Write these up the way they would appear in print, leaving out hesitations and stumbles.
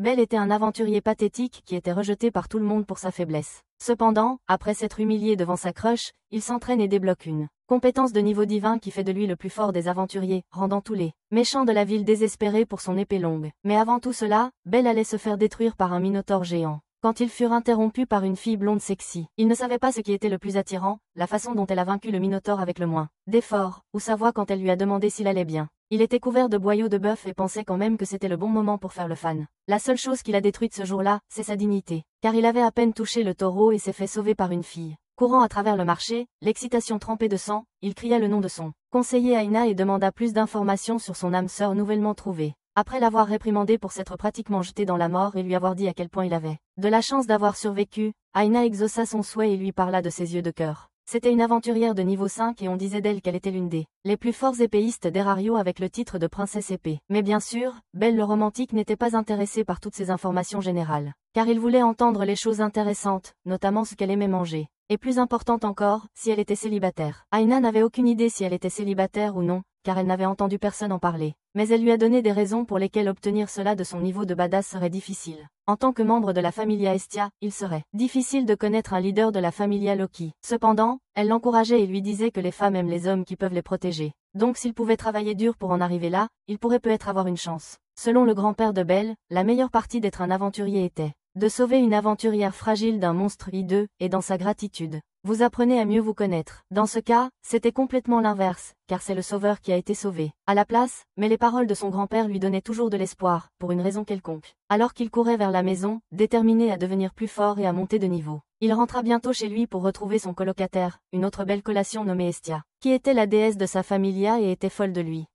Belle était un aventurier pathétique qui était rejeté par tout le monde pour sa faiblesse. Cependant, après s'être humilié devant sa crush, il s'entraîne et débloque une compétence de niveau divin qui fait de lui le plus fort des aventuriers, rendant tous les méchants de la ville désespérés pour son épée longue. Mais avant tout cela, Belle allait se faire détruire par un minotaure géant. Quand ils furent interrompus par une fille blonde sexy, il ne savait pas ce qui était le plus attirant, la façon dont elle a vaincu le minotaure avec le moins d'effort, ou sa voix quand elle lui a demandé s'il allait bien. Il était couvert de boyaux de bœuf et pensait quand même que c'était le bon moment pour faire le fan. La seule chose qu'il a détruite ce jour-là, c'est sa dignité, car il avait à peine touché le taureau et s'est fait sauver par une fille. Courant à travers le marché, l'excitation trempée de sang, il cria le nom de son conseiller Aina et demanda plus d'informations sur son âme sœur nouvellement trouvée. Après l'avoir réprimandé pour s'être pratiquement jeté dans la mort et lui avoir dit à quel point il avait de la chance d'avoir survécu, Aina exauça son souhait et lui parla de ses yeux de cœur. C'était une aventurière de niveau 5 et on disait d'elle qu'elle était l'une des les plus forts épéistes d'Erario avec le titre de princesse épée. Mais bien sûr, Belle le romantique n'était pas intéressé par toutes ces informations générales, car il voulait entendre les choses intéressantes, notamment ce qu'elle aimait manger. Et plus importante encore, si elle était célibataire. Aina n'avait aucune idée si elle était célibataire ou non, car elle n'avait entendu personne en parler. Mais elle lui a donné des raisons pour lesquelles obtenir cela de son niveau de badass serait difficile. En tant que membre de la Familia Estia, il serait difficile de connaître un leader de la Familia Loki. Cependant, elle l'encourageait et lui disait que les femmes aiment les hommes qui peuvent les protéger. Donc s'il pouvait travailler dur pour en arriver là, il pourrait peut-être avoir une chance. Selon le grand-père de Belle, la meilleure partie d'être un aventurier était de sauver une aventurière fragile d'un monstre hideux, et dans sa gratitude, vous apprenez à mieux vous connaître. Dans ce cas, c'était complètement l'inverse, car c'est le sauveur qui a été sauvé. À la place, mais les paroles de son grand-père lui donnaient toujours de l'espoir, pour une raison quelconque. Alors qu'il courait vers la maison, déterminé à devenir plus fort et à monter de niveau, il rentra bientôt chez lui pour retrouver son colocataire, une autre belle collation nommée Estia, qui était la déesse de sa familia et était folle de lui.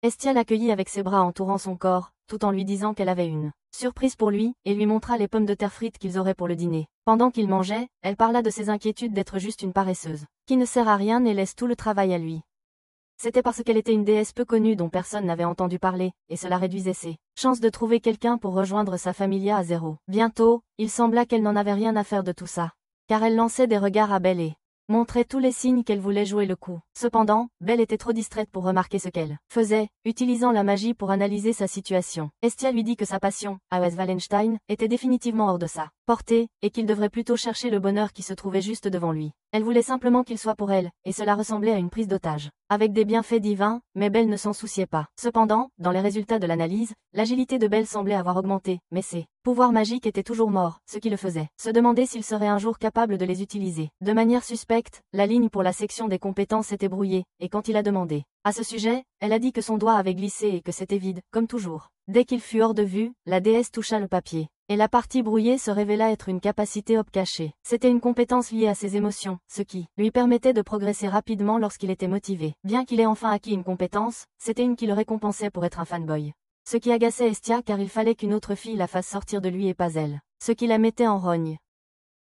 Estia l'accueillit avec ses bras entourant son corps, tout en lui disant qu'elle avait une surprise pour lui, et lui montra les pommes de terre frites qu'ils auraient pour le dîner. Pendant qu'il mangeait, elle parla de ses inquiétudes d'être juste une paresseuse, qui ne sert à rien et laisse tout le travail à lui. C'était parce qu'elle était une déesse peu connue dont personne n'avait entendu parler, et cela réduisait ses chances de trouver quelqu'un pour rejoindre sa familia à zéro. Bientôt, il sembla qu'elle n'en avait rien à faire de tout ça, car elle lançait des regards à Belle et montrait tous les signes qu'elle voulait jouer le coup. Cependant, Belle était trop distraite pour remarquer ce qu'elle faisait, utilisant la magie pour analyser sa situation. Estia lui dit que sa passion, A.S. Wallenstein, était définitivement hors de sa portée, et qu'il devrait plutôt chercher le bonheur qui se trouvait juste devant lui. Elle voulait simplement qu'il soit pour elle, et cela ressemblait à une prise d'otage, avec des bienfaits divins, mais Belle ne s'en souciait pas. Cependant, dans les résultats de l'analyse, l'agilité de Belle semblait avoir augmenté, mais ses pouvoirs magiques étaient toujours morts, ce qui le faisait se demander s'il serait un jour capable de les utiliser. De manière suspecte, la ligne pour la section des compétences s'était brouillée, et quand il a demandé à ce sujet, elle a dit que son doigt avait glissé et que c'était vide, comme toujours. Dès qu'il fut hors de vue, la déesse toucha le papier, et la partie brouillée se révéla être une capacité hop cachée. C'était une compétence liée à ses émotions, ce qui lui permettait de progresser rapidement lorsqu'il était motivé. Bien qu'il ait enfin acquis une compétence, c'était une qui le récompensait pour être un fanboy. Ce qui agaçait Estia car il fallait qu'une autre fille la fasse sortir de lui et pas elle. Ce qui la mettait en rogne.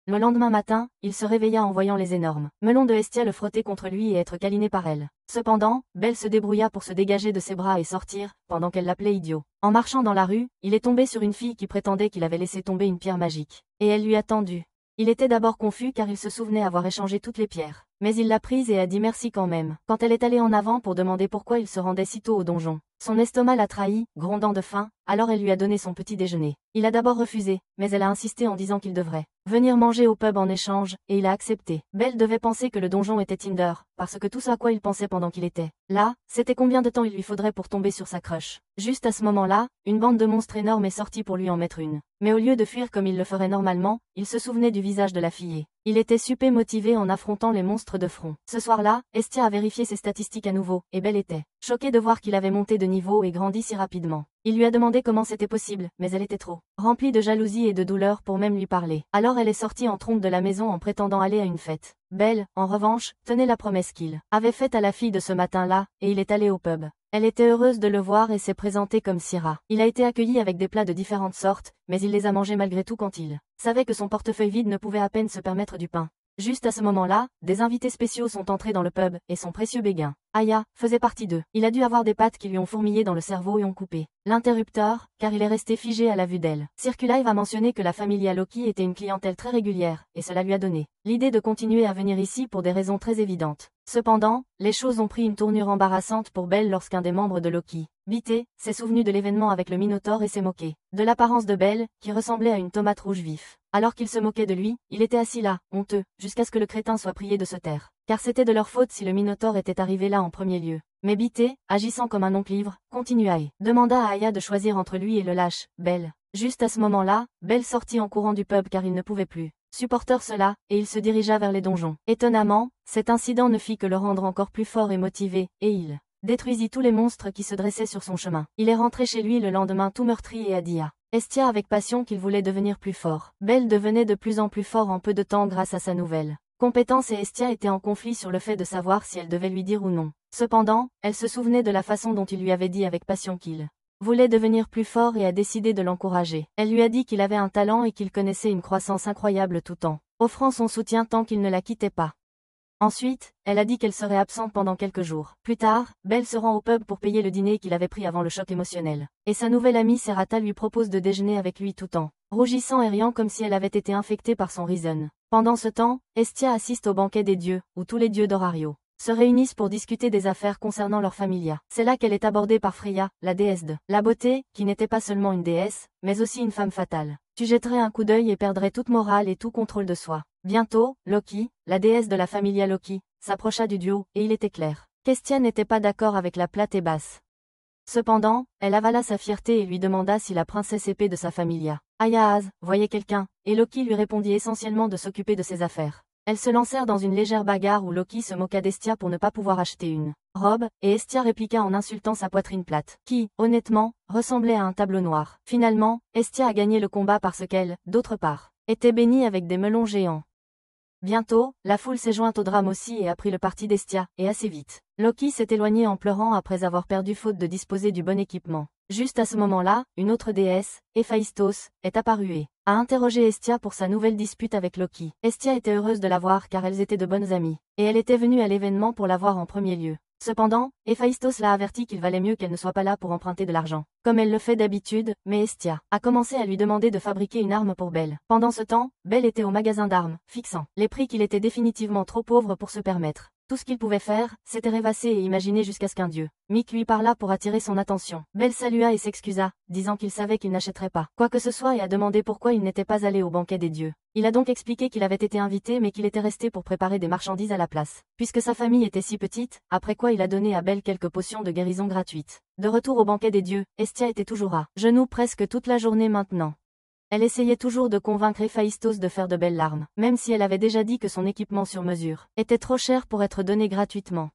Le lendemain matin, il se réveilla en voyant les énormes melons de Estia le frotter contre lui et être câliné par elle. Cependant, Belle se débrouilla pour se dégager de ses bras et sortir, pendant qu'elle l'appelait idiot. En marchant dans la rue, il est tombé sur une fille qui prétendait qu'il avait laissé tomber une pierre magique. Et elle lui a tendu. Il était d'abord confus car il se souvenait avoir échangé toutes les pierres. Mais il l'a prise et a dit merci quand même. Quand elle est allée en avant pour demander pourquoi il se rendait si tôt au donjon, son estomac l'a trahi, grondant de faim, alors elle lui a donné son petit déjeuner. Il a d'abord refusé, mais elle a insisté en disant qu'il devrait venir manger au pub en échange, et il a accepté. Belle devait penser que le donjon était Tinder, parce que tout ce à quoi il pensait pendant qu'il était là, c'était combien de temps il lui faudrait pour tomber sur sa crush. Juste à ce moment-là, une bande de monstres énormes est sortie pour lui en mettre une. Mais au lieu de fuir comme il le ferait normalement, il se souvenait du visage de la fille. Il était super motivé en affrontant les monstres de front. Ce soir-là, Estia a vérifié ses statistiques à nouveau, et Belle était choquée de voir qu'il avait monté de niveau et grandi si rapidement. Il lui a demandé comment c'était possible, mais elle était trop remplie de jalousie et de douleur pour même lui parler. Alors elle est sortie en trompe de la maison en prétendant aller à une fête. Belle, en revanche, tenait la promesse qu'il avait faite à la fille de ce matin-là, et il est allé au pub. Elle était heureuse de le voir et s'est présentée comme Syrah. Il a été accueilli avec des plats de différentes sortes, mais il les a mangés malgré tout quand il savait que son portefeuille vide ne pouvait à peine se permettre du pain. Juste à ce moment-là, des invités spéciaux sont entrés dans le pub, et son précieux béguin Aya faisait partie d'eux. Il a dû avoir des pattes qui lui ont fourmillé dans le cerveau et ont coupé l'interrupteur, car il est resté figé à la vue d'elle. Circulive a mentionné que la familia Loki était une clientèle très régulière, et cela lui a donné l'idée de continuer à venir ici pour des raisons très évidentes. Cependant, les choses ont pris une tournure embarrassante pour Belle lorsqu'un des membres de Loki, Bité, s'est souvenu de l'événement avec le Minotaure et s'est moqué de l'apparence de Belle, qui ressemblait à une tomate rouge vif. Alors qu'il se moquait de lui, il était assis là, honteux, jusqu'à ce que le crétin soit prié de se taire. Car c'était de leur faute si le Minotaure était arrivé là en premier lieu. Mais Bité, agissant comme un oncle-ivre, continua et demanda à Aya de choisir entre lui et le lâche, Belle. Juste à ce moment-là, Belle sortit en courant du pub car il ne pouvait plus supporter cela, et il se dirigea vers les donjons. Étonnamment, cet incident ne fit que le rendre encore plus fort et motivé, et il détruisit tous les monstres qui se dressaient sur son chemin. Il est rentré chez lui le lendemain tout meurtri et a dit à Estia avec passion qu'il voulait devenir plus fort. Belle devenait de plus en plus fort en peu de temps grâce à sa nouvelle compétence et Estia était en conflit sur le fait de savoir si elle devait lui dire ou non. Cependant, elle se souvenait de la façon dont il lui avait dit avec passion qu'il voulait devenir plus fort et a décidé de l'encourager. Elle lui a dit qu'il avait un talent et qu'il connaissait une croissance incroyable tout en offrant son soutien tant qu'il ne la quittait pas. Ensuite, elle a dit qu'elle serait absente pendant quelques jours. Plus tard, Belle se rend au pub pour payer le dîner qu'il avait pris avant le choc émotionnel. Et sa nouvelle amie Serata lui propose de déjeuner avec lui tout en rougissant et riant comme si elle avait été infectée par son reason. Pendant ce temps, Estia assiste au banquet des dieux, où tous les dieux d'Horario se réunissent pour discuter des affaires concernant leur familia. C'est là qu'elle est abordée par Freya, la déesse de la beauté, qui n'était pas seulement une déesse, mais aussi une femme fatale. Tu jetterais un coup d'œil et perdrais toute morale et tout contrôle de soi. Bientôt, Loki, la déesse de la familia Loki, s'approcha du duo, et il était clair qu'Estia n'était pas d'accord avec la plate et basse. Cependant, elle avala sa fierté et lui demanda si la princesse épée de sa familia, Ayaaz, voyait quelqu'un, et Loki lui répondit essentiellement de s'occuper de ses affaires. Elles se lancèrent dans une légère bagarre où Loki se moqua d'Estia pour ne pas pouvoir acheter une robe, et Estia répliqua en insultant sa poitrine plate, qui, honnêtement, ressemblait à un tableau noir. Finalement, Estia a gagné le combat parce qu'elle, d'autre part, était bénie avec des melons géants. Bientôt, la foule s'est jointe au drame aussi et a pris le parti d'Estia, et assez vite. Loki s'est éloigné en pleurant après avoir perdu faute de disposer du bon équipement. Juste à ce moment-là, une autre déesse, Héphaïstos, est apparue et a interrogé Estia pour sa nouvelle dispute avec Loki. Estia était heureuse de la voir car elles étaient de bonnes amies, et elle était venue à l'événement pour la voir en premier lieu. Cependant, Héphaïstos l'a averti qu'il valait mieux qu'elle ne soit pas là pour emprunter de l'argent, comme elle le fait d'habitude, mais Estia a commencé à lui demander de fabriquer une arme pour Belle. Pendant ce temps, Belle était au magasin d'armes, fixant les prix qu'il était définitivement trop pauvre pour se permettre. Tout ce qu'il pouvait faire, c'était rêvasser et imaginer jusqu'à ce qu'un dieu Mick lui parla pour attirer son attention. Belle salua et s'excusa, disant qu'il savait qu'il n'achèterait pas quoi que ce soit et a demandé pourquoi il n'était pas allé au banquet des dieux. Il a donc expliqué qu'il avait été invité mais qu'il était resté pour préparer des marchandises à la place, puisque sa famille était si petite, après quoi il a donné à Belle quelques potions de guérison gratuites. De retour au banquet des dieux, Estia était toujours à genoux presque toute la journée maintenant. Elle essayait toujours de convaincre Héphaïstos de faire de belles larmes, même si elle avait déjà dit que son équipement sur mesure était trop cher pour être donné gratuitement.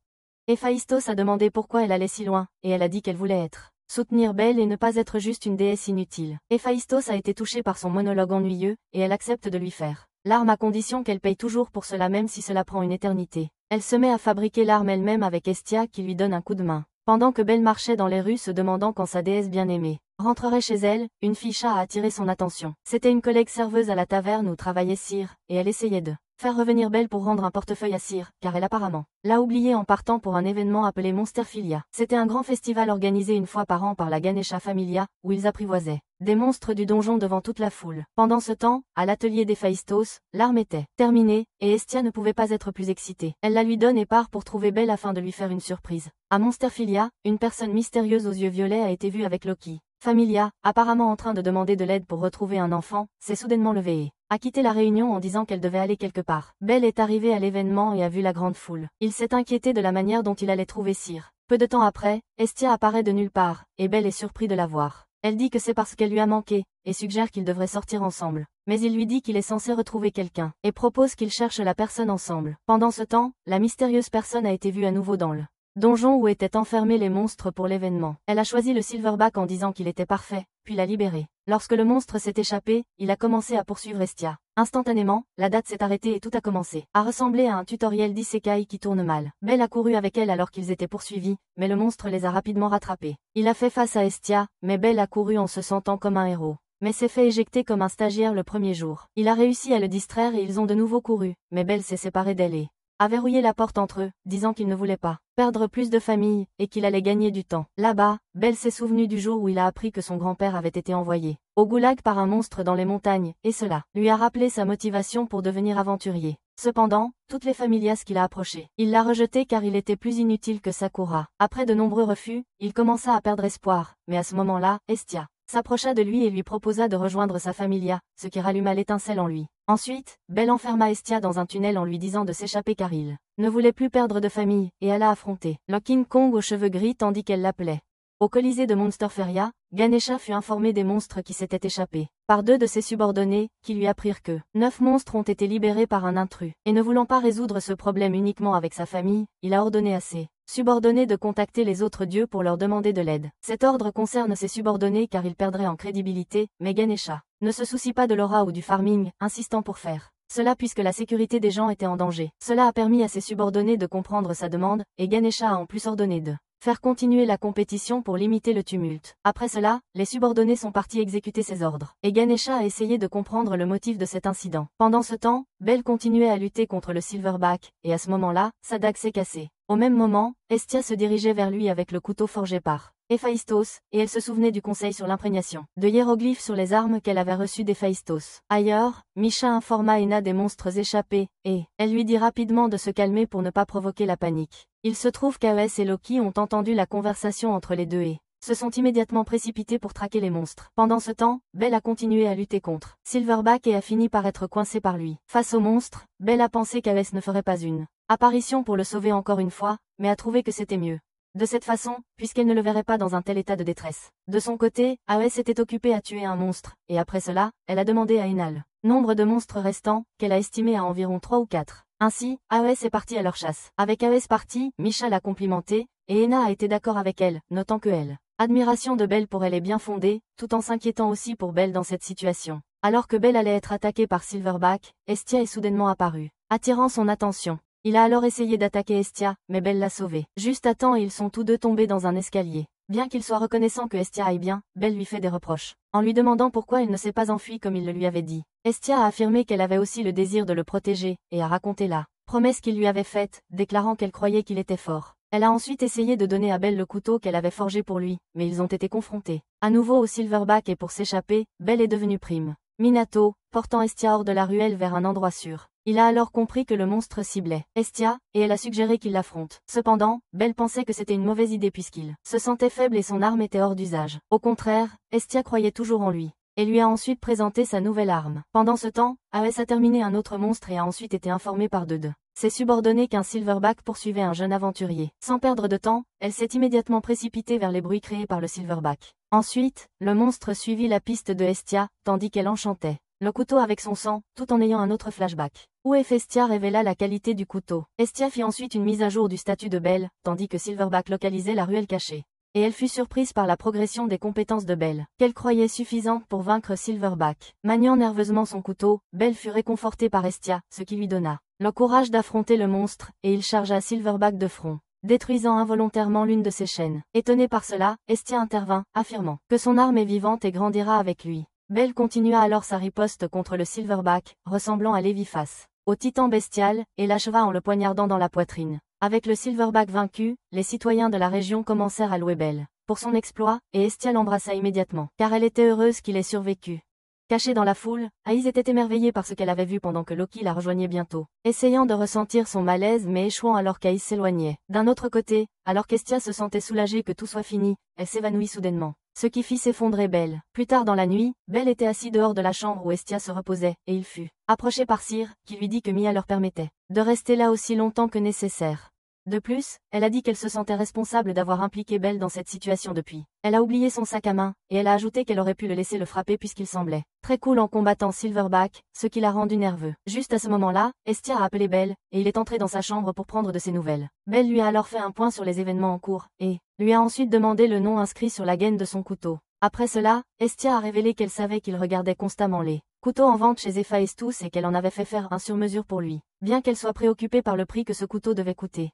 Héphaïstos a demandé pourquoi elle allait si loin, et elle a dit qu'elle voulait soutenir Belle et ne pas être juste une déesse inutile. Héphaïstos a été touchée par son monologue ennuyeux, et elle accepte de lui faire l'arme à condition qu'elle paye toujours pour cela même si cela prend une éternité. Elle se met à fabriquer l'arme elle-même avec Estia qui lui donne un coup de main. Pendant que Belle marchait dans les rues se demandant quand sa déesse bien-aimée rentrerait chez elle, une fille chat a attiré son attention. C'était une collègue serveuse à la taverne où travaillait Cyr, et elle essayait de faire revenir Belle pour rendre un portefeuille à Cyr, car elle apparemment l'a oublié en partant pour un événement appelé Monsterphilia. C'était un grand festival organisé une fois par an par la Ganesha Familia, où ils apprivoisaient des monstres du donjon devant toute la foule. Pendant ce temps, à l'atelier d'Héphaïstos, l'arme était terminée, et Estia ne pouvait pas être plus excitée. Elle la lui donne et part pour trouver Belle afin de lui faire une surprise. À Monsterphilia, une personne mystérieuse aux yeux violets a été vue avec Loki. Familia, apparemment en train de demander de l'aide pour retrouver un enfant, s'est soudainement levée et a quitté la réunion en disant qu'elle devait aller quelque part. Belle est arrivée à l'événement et a vu la grande foule. Il s'est inquiété de la manière dont il allait trouver Cyr. Peu de temps après, Estia apparaît de nulle part, et Belle est surpris de la voir. Elle dit que c'est parce qu'elle lui a manqué, et suggère qu'ils devraient sortir ensemble. Mais il lui dit qu'il est censé retrouver quelqu'un, et propose qu'ils cherchent la personne ensemble. Pendant ce temps, la mystérieuse personne a été vue à nouveau dans le donjon où étaient enfermés les monstres pour l'événement. Elle a choisi le Silverback en disant qu'il était parfait, puis l'a libéré. Lorsque le monstre s'est échappé, il a commencé à poursuivre Estia. Instantanément, la date s'est arrêtée et tout a commencé à ressembler à un tutoriel d'isekai qui tourne mal. Belle a couru avec elle alors qu'ils étaient poursuivis, mais le monstre les a rapidement rattrapés. Il a fait face à Estia, mais Belle a couru en se sentant comme un héros. Mais s'est fait éjecter comme un stagiaire le premier jour. Il a réussi à le distraire et ils ont de nouveau couru, mais Belle s'est séparée d'elle et a verrouillé la porte entre eux, disant qu'il ne voulait pas perdre plus de famille, et qu'il allait gagner du temps. Là-bas, Belle s'est souvenu du jour où il a appris que son grand-père avait été envoyé au goulag par un monstre dans les montagnes, et cela lui a rappelé sa motivation pour devenir aventurier. Cependant, toutes les familias qu'il a approchées, il l'a rejeté car il était plus inutile que Sakura. Après de nombreux refus, il commença à perdre espoir, mais à ce moment-là, Estia s'approcha de lui et lui proposa de rejoindre sa familia, ce qui ralluma l'étincelle en lui. Ensuite, Belle enferma Estia dans un tunnel en lui disant de s'échapper car il ne voulait plus perdre de famille, et alla affronter le King Kong aux cheveux gris tandis qu'elle l'appelait. Au Colisée de Monsterferia, Ganesha fut informé des monstres qui s'étaient échappés par 2 de ses subordonnés, qui lui apprirent que 9 monstres ont été libérés par un intrus. Et ne voulant pas résoudre ce problème uniquement avec sa famille, il a ordonné à ses subordonnés de contacter les autres dieux pour leur demander de l'aide. Cet ordre concerne ses subordonnés car ils perdraient en crédibilité, mais Ganesha ne se soucie pas de l'aura ou du farming, insistant pour faire cela puisque la sécurité des gens était en danger. Cela a permis à ses subordonnés de comprendre sa demande, et Ganesha a en plus ordonné de faire continuer la compétition pour limiter le tumulte. Après cela, les subordonnés sont partis exécuter ses ordres, et Ganesha a essayé de comprendre le motif de cet incident. Pendant ce temps, Belle continuait à lutter contre le Silverback, et à ce moment-là, sa dague s'est cassée. Au même moment, Estia se dirigeait vers lui avec le couteau forgé par Héphaïstos, et elle se souvenait du conseil sur l'imprégnation de hiéroglyphes sur les armes qu'elle avait reçues d'Héphaïstos. Ailleurs, Misha informa Ena des monstres échappés, et elle lui dit rapidement de se calmer pour ne pas provoquer la panique. Il se trouve qu'Aes et Loki ont entendu la conversation entre les deux et se sont immédiatement précipités pour traquer les monstres. Pendant ce temps, Belle a continué à lutter contre Silverback et a fini par être coincée par lui. Face aux monstres, Belle a pensé qu'Aes ne ferait pas une apparition pour le sauver encore une fois, mais a trouvé que c'était mieux de cette façon, puisqu'elle ne le verrait pas dans un tel état de détresse. De son côté, Aes était occupée à tuer un monstre, et après cela, elle a demandé à Ena le nombre de monstres restants, qu'elle a estimé à environ 3 ou 4. Ainsi, Aes est partie à leur chasse. Avec Aes partie, Misha l'a complimentée, et Ena a été d'accord avec elle, notant que elle admiration de Belle pour elle est bien fondée, tout en s'inquiétant aussi pour Belle dans cette situation. Alors que Belle allait être attaquée par Silverback, Estia est soudainement apparue, attirant son attention. Il a alors essayé d'attaquer Estia, mais Belle l'a sauvé. Juste à temps et ils sont tous deux tombés dans un escalier. Bien qu'il soit reconnaissant que Estia aille bien, Belle lui fait des reproches, en lui demandant pourquoi il ne s'est pas enfui comme il le lui avait dit. Estia a affirmé qu'elle avait aussi le désir de le protéger, et a raconté la promesse qu'il lui avait faite, déclarant qu'elle croyait qu'il était fort. Elle a ensuite essayé de donner à Belle le couteau qu'elle avait forgé pour lui, mais ils ont été confrontés à nouveau au Silverback et pour s'échapper, Belle est devenue prime Minato, portant Estia hors de la ruelle vers un endroit sûr. Il a alors compris que le monstre ciblait Estia, et elle a suggéré qu'il l'affronte. Cependant, Belle pensait que c'était une mauvaise idée puisqu'il se sentait faible et son arme était hors d'usage. Au contraire, Estia croyait toujours en lui, et lui a ensuite présenté sa nouvelle arme. Pendant ce temps, Aes a terminé un autre monstre et a ensuite été informé par deux de ses subordonnés qu'un Silverback poursuivait un jeune aventurier. Sans perdre de temps, elle s'est immédiatement précipitée vers les bruits créés par le Silverback. Ensuite, le monstre suivit la piste de Estia, tandis qu'elle enchantait le couteau avec son sang, tout en ayant un autre flashback, où Héphaïstos révéla la qualité du couteau. Estia fit ensuite une mise à jour du statut de Belle, tandis que Silverback localisait la ruelle cachée. Et elle fut surprise par la progression des compétences de Belle, qu'elle croyait suffisante pour vaincre Silverback. Maniant nerveusement son couteau, Belle fut réconfortée par Estia, ce qui lui donna le courage d'affronter le monstre, et il chargea Silverback de front, détruisant involontairement l'une de ses chaînes. Étonnée par cela, Estia intervint, affirmant que son arme est vivante et grandira avec lui. Belle continua alors sa riposte contre le Silverback, ressemblant à Léviphas, au titan bestial, et l'acheva en le poignardant dans la poitrine. Avec le Silverback vaincu, les citoyens de la région commencèrent à louer Belle pour son exploit, et Estia l'embrassa immédiatement, car elle était heureuse qu'il ait survécu. Cachée dans la foule, Aïs était émerveillée par ce qu'elle avait vu pendant que Loki la rejoignait bientôt, essayant de ressentir son malaise mais échouant alors qu'Aïs s'éloignait. D'un autre côté, alors qu'Estia se sentait soulagée que tout soit fini, elle s'évanouit soudainement, ce qui fit s'effondrer Belle. Plus tard dans la nuit, Belle était assise dehors de la chambre où Estia se reposait, et il fut approché par Cyr, qui lui dit que Mia leur permettait de rester là aussi longtemps que nécessaire. De plus, elle a dit qu'elle se sentait responsable d'avoir impliqué Belle dans cette situation depuis. Elle a oublié son sac à main, et elle a ajouté qu'elle aurait pu le laisser le frapper puisqu'il semblait très cool en combattant Silverback, ce qui l'a rendu nerveux. Juste à ce moment-là, Estia a appelé Belle, et il est entré dans sa chambre pour prendre de ses nouvelles. Belle lui a alors fait un point sur les événements en cours, et lui a ensuite demandé le nom inscrit sur la gaine de son couteau. Après cela, Estia a révélé qu'elle savait qu'il regardait constamment les couteaux en vente chez Héphaïstos et qu'elle en avait fait faire un sur mesure pour lui. Bien qu'elle soit préoccupée par le prix que ce couteau devait coûter,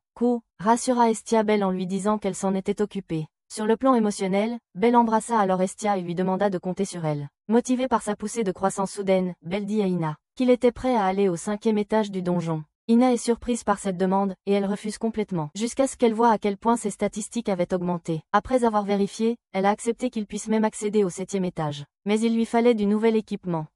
rassura Estia Belle en lui disant qu'elle s'en était occupée. Sur le plan émotionnel, Belle embrassa alors Estia et lui demanda de compter sur elle. Motivée par sa poussée de croissance soudaine, Belle dit à Ina qu'il était prêt à aller au 5e étage du donjon. Ina est surprise par cette demande, et elle refuse complètement, jusqu'à ce qu'elle voie à quel point ses statistiques avaient augmenté. Après avoir vérifié, elle a accepté qu'il puisse même accéder au 7e étage. Mais il lui fallait du nouvel équipement.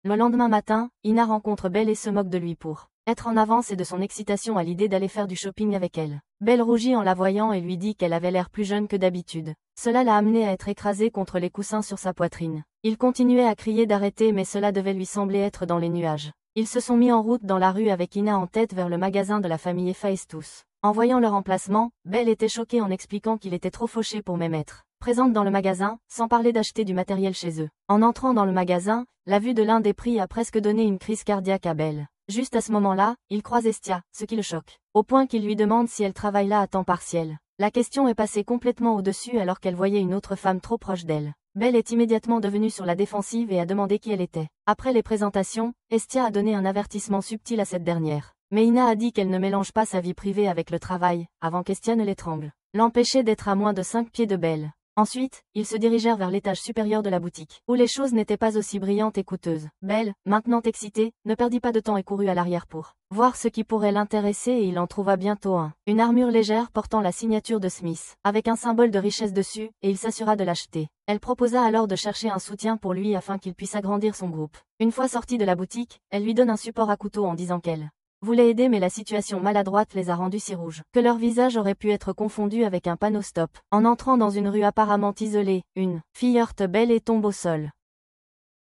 Le lendemain matin, Ina rencontre Belle et se moque de lui pour être en avance et de son excitation à l'idée d'aller faire du shopping avec elle. Belle rougit en la voyant et lui dit qu'elle avait l'air plus jeune que d'habitude. Cela l'a amenée à être écrasée contre les coussins sur sa poitrine. Il continuait à crier d'arrêter mais cela devait lui sembler être dans les nuages. Ils se sont mis en route dans la rue avec Ina en tête vers le magasin de la famille Héphaïstos. En voyant leur emplacement, Belle était choquée en expliquant qu'il était trop fauché pour même être présente dans le magasin, sans parler d'acheter du matériel chez eux. En entrant dans le magasin, la vue de l'un des prix a presque donné une crise cardiaque à Belle. Juste à ce moment-là, il croise Estia, ce qui le choque, au point qu'il lui demande si elle travaille là à temps partiel. La question est passée complètement au-dessus alors qu'elle voyait une autre femme trop proche d'elle. Belle est immédiatement devenue sur la défensive et a demandé qui elle était. Après les présentations, Estia a donné un avertissement subtil à cette dernière. Mais Ina a dit qu'elle ne mélange pas sa vie privée avec le travail, avant qu'Estia ne l'étrangle, l'empêchait d'être à moins de 5 pieds de Belle. Ensuite, ils se dirigèrent vers l'étage supérieur de la boutique, où les choses n'étaient pas aussi brillantes et coûteuses. Belle, maintenant excitée, ne perdit pas de temps et courut à l'arrière pour voir ce qui pourrait l'intéresser et il en trouva bientôt un. Une armure légère portant la signature de Smith, avec un symbole de richesse dessus, et il s'assura de l'acheter. Elle proposa alors de chercher un soutien pour lui afin qu'il puisse agrandir son groupe. Une fois sortie de la boutique, elle lui donne un support à couteau en disant qu'elle voulait aider mais la situation maladroite les a rendus si rouges que leur visage aurait pu être confondu avec un panneau stop. En entrant dans une rue apparemment isolée, une fille heurte Belle et tombe au sol.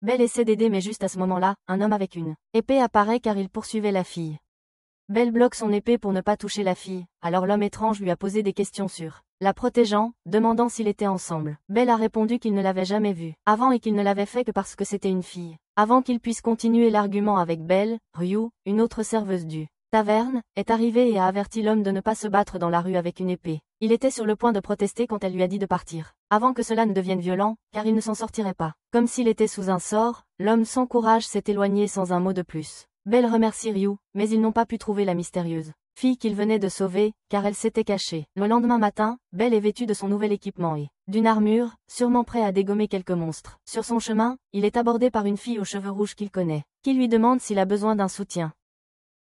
Belle essaie d'aider mais juste à ce moment-là, un homme avec une épée apparaît car il poursuivait la fille. Belle bloque son épée pour ne pas toucher la fille, alors l'homme étrange lui a posé des questions sur la protégeant, demandant s'ils étaient ensemble. Belle a répondu qu'il ne l'avait jamais vue avant et qu'il ne l'avait fait que parce que c'était une fille. Avant qu'il puisse continuer l'argument avec Belle, Ryu, une autre serveuse du taverne, est arrivée et a averti l'homme de ne pas se battre dans la rue avec une épée. Il était sur le point de protester quand elle lui a dit de partir, avant que cela ne devienne violent, car il ne s'en sortirait pas. Comme s'il était sous un sort, l'homme sans courage s'est éloigné sans un mot de plus. Belle remercie Ryu, mais ils n'ont pas pu trouver la mystérieuse fille qu'il venait de sauver, car elle s'était cachée. Le lendemain matin, Belle est vêtue de son nouvel équipement et d'une armure, sûrement prêt à dégommer quelques monstres. Sur son chemin, il est abordé par une fille aux cheveux rouges qu'il connaît, qui lui demande s'il a besoin d'un soutien.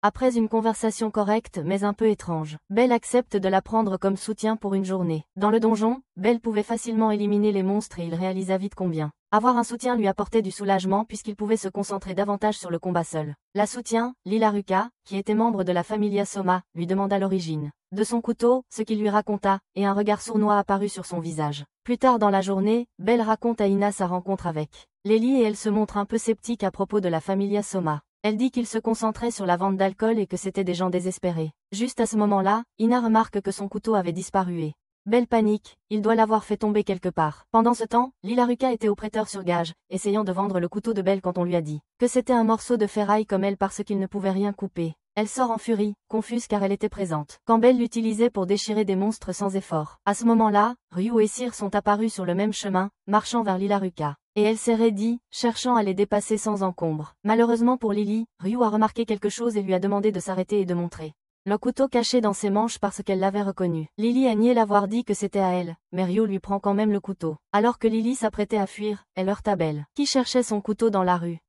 Après une conversation correcte mais un peu étrange, Belle accepte de la prendre comme soutien pour une journée. Dans le donjon, Belle pouvait facilement éliminer les monstres et il réalisa vite combien avoir un soutien lui apportait du soulagement puisqu'il pouvait se concentrer davantage sur le combat seul. La soutien, Lilaruka, qui était membre de la Familia Soma, lui demanda l'origine de son couteau, ce qu'il lui raconta, et un regard sournois apparut sur son visage. Plus tard dans la journée, Belle raconte à Ina sa rencontre avec Lily et elle se montre un peu sceptique à propos de la Familia Soma. Elle dit qu'ils se concentraient sur la vente d'alcool et que c'étaient des gens désespérés. Juste à ce moment-là, Ina remarque que son couteau avait disparu et Belle panique, il doit l'avoir fait tomber quelque part. Pendant ce temps, Lilaruka était au prêteur sur gage, essayant de vendre le couteau de Belle quand on lui a dit que c'était un morceau de ferraille comme elle parce qu'il ne pouvait rien couper. Elle sort en furie, confuse car elle était présente quand Belle l'utilisait pour déchirer des monstres sans effort. À ce moment-là, Ryu et Cyr sont apparus sur le même chemin, marchant vers Lilaruka. Et elle s'est raidie, cherchant à les dépasser sans encombre. Malheureusement pour Lily, Ryu a remarqué quelque chose et lui a demandé de s'arrêter et de montrer le couteau caché dans ses manches parce qu'elle l'avait reconnu. Lily a nié l'avoir dit que c'était à elle, mais Ryu lui prend quand même le couteau. Alors que Lily s'apprêtait à fuir, elle heurta Belle, qui cherchait son couteau dans la rue.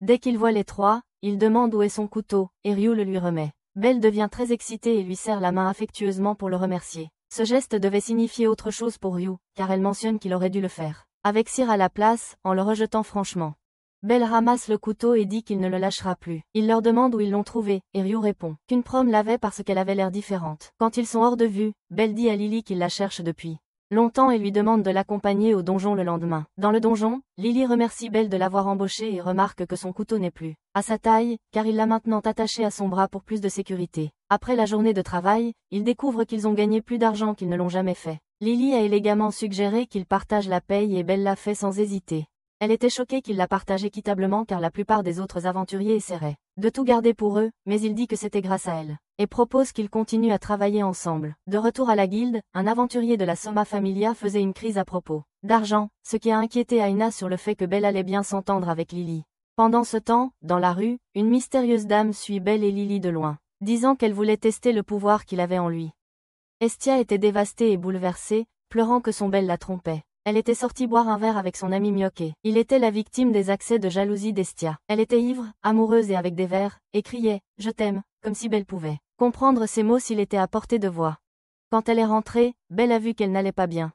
Dès qu'il voit les trois, il demande où est son couteau, et Ryu le lui remet. Belle devient très excitée et lui serre la main affectueusement pour le remercier. Ce geste devait signifier autre chose pour Ryu, car elle mentionne qu'il aurait dû le faire avec Cyr à la place, en le rejetant franchement. Belle ramasse le couteau et dit qu'il ne le lâchera plus. Il leur demande où ils l'ont trouvé, et Ryu répond qu'une prom l'avait parce qu'elle avait l'air différente. Quand ils sont hors de vue, Belle dit à Lily qu'il la cherche depuis longtemps et lui demande de l'accompagner au donjon le lendemain. Dans le donjon, Lily remercie Belle de l'avoir embauchée et remarque que son couteau n'est plus à sa taille, car il l'a maintenant attaché à son bras pour plus de sécurité. Après la journée de travail, ils découvrent qu'ils ont gagné plus d'argent qu'ils ne l'ont jamais fait. Lily a élégamment suggéré qu'ils partagent la paye et Belle l'a fait sans hésiter. Elle était choquée qu'il la partage équitablement car la plupart des autres aventuriers essaieraient de tout garder pour eux, mais il dit que c'était grâce à elle, et propose qu'ils continuent à travailler ensemble. De retour à la guilde, un aventurier de la Soma Familia faisait une crise à propos d'argent, ce qui a inquiété Aina sur le fait que Belle allait bien s'entendre avec Lily. Pendant ce temps, dans la rue, une mystérieuse dame suit Belle et Lily de loin, disant qu'elle voulait tester le pouvoir qu'il avait en lui. Estia était dévastée et bouleversée, pleurant que son Belle la trompait. Elle était sortie boire un verre avec son ami Myoke. Il était la victime des accès de jalousie d'Estia. Elle était ivre, amoureuse et avec des verres, et criait « Je t'aime », comme si Belle pouvait comprendre ces mots s'il était à portée de voix. Quand elle est rentrée, Belle a vu qu'elle n'allait pas bien.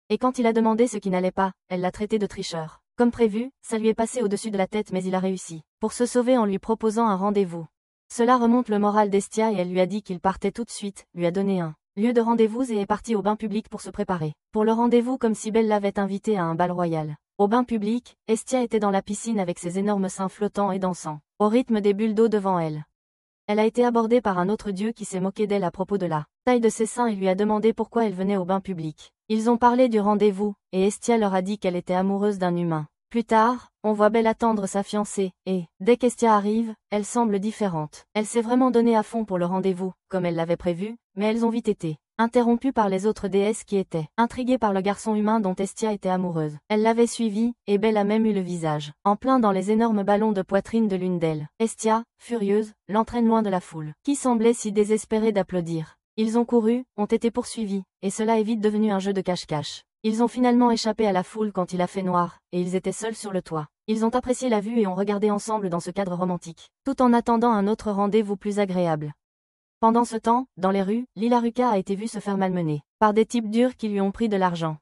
Et quand il a demandé ce qui n'allait pas, elle l'a traité de tricheur. Comme prévu, ça lui est passé au-dessus de la tête mais il a réussi. Pour se sauver en lui proposant un rendez-vous. Cela remonte le moral d'Estia et elle lui a dit qu'il partait tout de suite, lui a donné un lieu de rendez-vous et est parti au bain public pour se préparer. Pour le rendez-vous comme si Belle l'avait invité à un bal royal. Au bain public, Estia était dans la piscine avec ses énormes seins flottants et dansant, au rythme des bulles d'eau devant elle. Elle a été abordée par un autre dieu qui s'est moqué d'elle à propos de la taille de ses seins et lui a demandé pourquoi elle venait au bain public. Ils ont parlé du rendez-vous, et Estia leur a dit qu'elle était amoureuse d'un humain. Plus tard, on voit Belle attendre sa fiancée, et, dès qu'Estia arrive, elle semble différente. Elle s'est vraiment donnée à fond pour le rendez-vous, comme elle l'avait prévu, mais elles ont vite été interrompues par les autres déesses qui étaient intriguées par le garçon humain dont Estia était amoureuse. Elle l'avait suivi, et Belle a même eu le visage en plein dans les énormes ballons de poitrine de l'une d'elles. Estia, furieuse, l'entraîne loin de la foule, qui semblait si désespérée d'applaudir. Ils ont couru, ont été poursuivis, et cela est vite devenu un jeu de cache-cache. Ils ont finalement échappé à la foule quand il a fait noir, et ils étaient seuls sur le toit. Ils ont apprécié la vue et ont regardé ensemble dans ce cadre romantique, tout en attendant un autre rendez-vous plus agréable. Pendant ce temps, dans les rues, Lilaruka a été vue se faire malmener par des types durs qui lui ont pris de l'argent.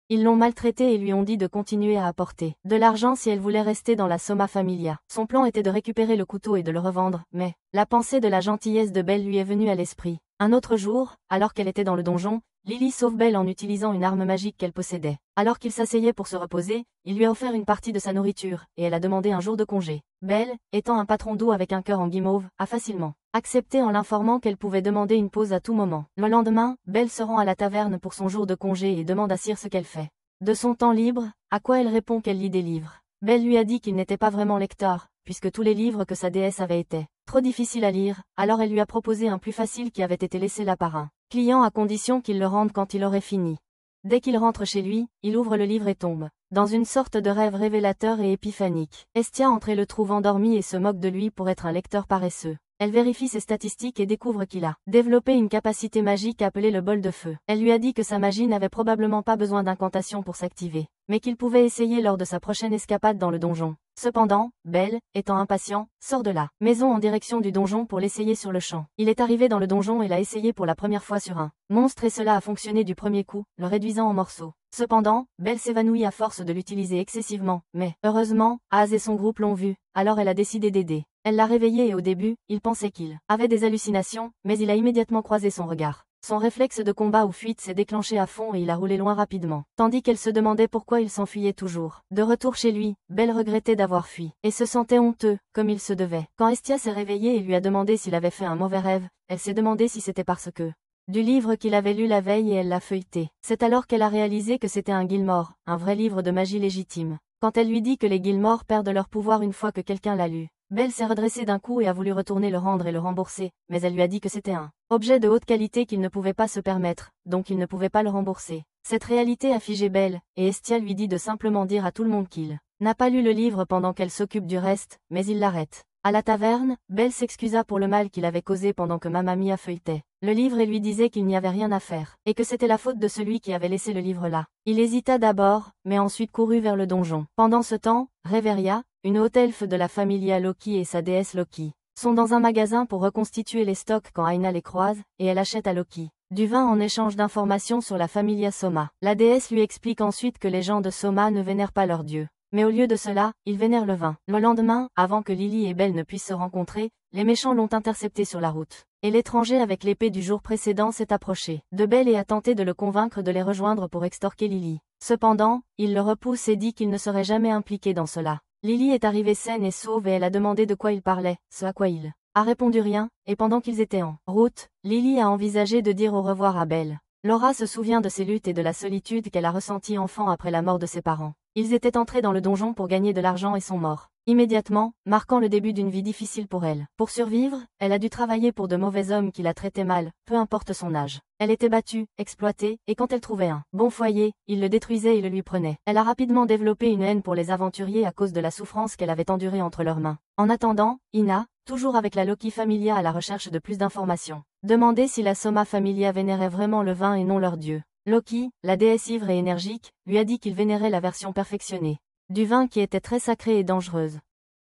Ils l'ont maltraitée et lui ont dit de continuer à apporter de l'argent si elle voulait rester dans la Soma Familia. Son plan était de récupérer le couteau et de le revendre, mais la pensée de la gentillesse de Belle lui est venue à l'esprit. Un autre jour, alors qu'elle était dans le donjon, Lily sauve Belle en utilisant une arme magique qu'elle possédait. Alors qu'il s'asseyait pour se reposer, il lui a offert une partie de sa nourriture, et elle a demandé un jour de congé. Belle, étant un patron doux avec un cœur en guimauve, a facilement accepté en l'informant qu'elle pouvait demander une pause à tout moment. Le lendemain, Belle se rend à la taverne pour son jour de congé et demande à Cyr ce qu'elle fait. De son temps libre, à quoi elle répond qu'elle lit des livres. Belle lui a dit qu'il n'était pas vraiment lecteur, puisque tous les livres que sa déesse avait été trop difficiles à lire, alors elle lui a proposé un plus facile qui avait été laissé là par un client à condition qu'il le rende quand il aurait fini. Dès qu'il rentre chez lui, il ouvre le livre et tombe dans une sorte de rêve révélateur et épiphanique. Estia entre et le trouve endormi et se moque de lui pour être un lecteur paresseux. Elle vérifie ses statistiques et découvre qu'il a développé une capacité magique appelée le bol de feu. Elle lui a dit que sa magie n'avait probablement pas besoin d'incantation pour s'activer, mais qu'il pouvait essayer lors de sa prochaine escapade dans le donjon. Cependant, Belle, étant impatient, sort de la maison en direction du donjon pour l'essayer sur le champ. Il est arrivé dans le donjon et l'a essayé pour la première fois sur un monstre et cela a fonctionné du premier coup, le réduisant en morceaux. Cependant, Belle s'évanouit à force de l'utiliser excessivement, mais, heureusement, Az et son groupe l'ont vu, alors elle a décidé d'aider. Elle l'a réveillé et au début, il pensait qu'il avait des hallucinations, mais il a immédiatement croisé son regard. Son réflexe de combat ou fuite s'est déclenché à fond et il a roulé loin rapidement, tandis qu'elle se demandait pourquoi il s'enfuyait toujours. De retour chez lui, Belle regrettait d'avoir fui, et se sentait honteux, comme il se devait. Quand Estia s'est réveillée et lui a demandé s'il avait fait un mauvais rêve, elle s'est demandé si c'était parce que du livre qu'il avait lu la veille et elle l'a feuilleté. C'est alors qu'elle a réalisé que c'était un Gilmore, un vrai livre de magie légitime. Quand elle lui dit que les Gilmore perdent leur pouvoir une fois que quelqu'un l'a lu, Belle s'est redressée d'un coup et a voulu retourner le rendre et le rembourser, mais elle lui a dit que c'était un objet de haute qualité qu'il ne pouvait pas se permettre, donc il ne pouvait pas le rembourser. Cette réalité a figé Belle, et Estia lui dit de simplement dire à tout le monde qu'il n'a pas lu le livre pendant qu'elle s'occupe du reste, mais il l'arrête. À la taverne, Belle s'excusa pour le mal qu'il avait causé pendant que Mamamia feuilletait le livre et lui disait qu'il n'y avait rien à faire, et que c'était la faute de celui qui avait laissé le livre là. Il hésita d'abord, mais ensuite courut vers le donjon. Pendant ce temps, Reveria, une haute elfe de la familia Loki et sa déesse Loki, sont dans un magasin pour reconstituer les stocks quand Aina les croise, et elle achète à Loki du vin en échange d'informations sur la familia Soma. La déesse lui explique ensuite que les gens de Soma ne vénèrent pas leur dieu. Mais au lieu de cela, ils vénèrent le vin. Le lendemain, avant que Lily et Belle ne puissent se rencontrer, les méchants l'ont intercepté sur la route. Et l'étranger avec l'épée du jour précédent s'est approché de Belle et a tenté de le convaincre de les rejoindre pour extorquer Lily. Cependant, il le repousse et dit qu'il ne serait jamais impliqué dans cela. Lily est arrivée saine et sauve et elle a demandé de quoi il parlait, ce à quoi il a répondu rien, et pendant qu'ils étaient en route, Lily a envisagé de dire au revoir à Belle. Laura se souvient de ses luttes et de la solitude qu'elle a ressentie enfant après la mort de ses parents. Ils étaient entrés dans le donjon pour gagner de l'argent et sont morts immédiatement, marquant le début d'une vie difficile pour elle. Pour survivre, elle a dû travailler pour de mauvais hommes qui la traitaient mal, peu importe son âge. Elle était battue, exploitée, et quand elle trouvait un bon foyer, ils le détruisaient et le lui prenaient. Elle a rapidement développé une haine pour les aventuriers à cause de la souffrance qu'elle avait endurée entre leurs mains. En attendant, Ina, toujours avec la Loki Familia à la recherche de plus d'informations, demandait si la Soma Familia vénérait vraiment le vin et non leur dieu. Loki, la déesse ivre et énergique, lui a dit qu'il vénérait la version perfectionnée du vin qui était très sacrée et dangereuse.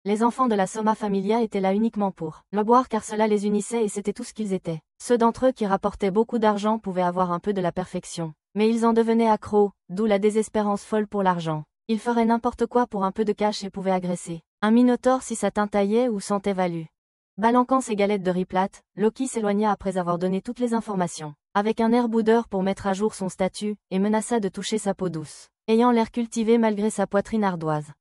Les enfants de la Soma Familia étaient là uniquement pour le boire car cela les unissait et c'était tout ce qu'ils étaient. Ceux d'entre eux qui rapportaient beaucoup d'argent pouvaient avoir un peu de la perfection. Mais ils en devenaient accros, d'où la désespérance folle pour l'argent. Ils feraient n'importe quoi pour un peu de cash et pouvaient agresser un minotaure si ça tintaillait ou sentait valu. Balanquant ses galettes de riz plate, Loki s'éloigna après avoir donné toutes les informations, avec un air boudeur pour mettre à jour son statut, et menaça de toucher sa peau douce, ayant l'air cultivé malgré sa poitrine ardoise.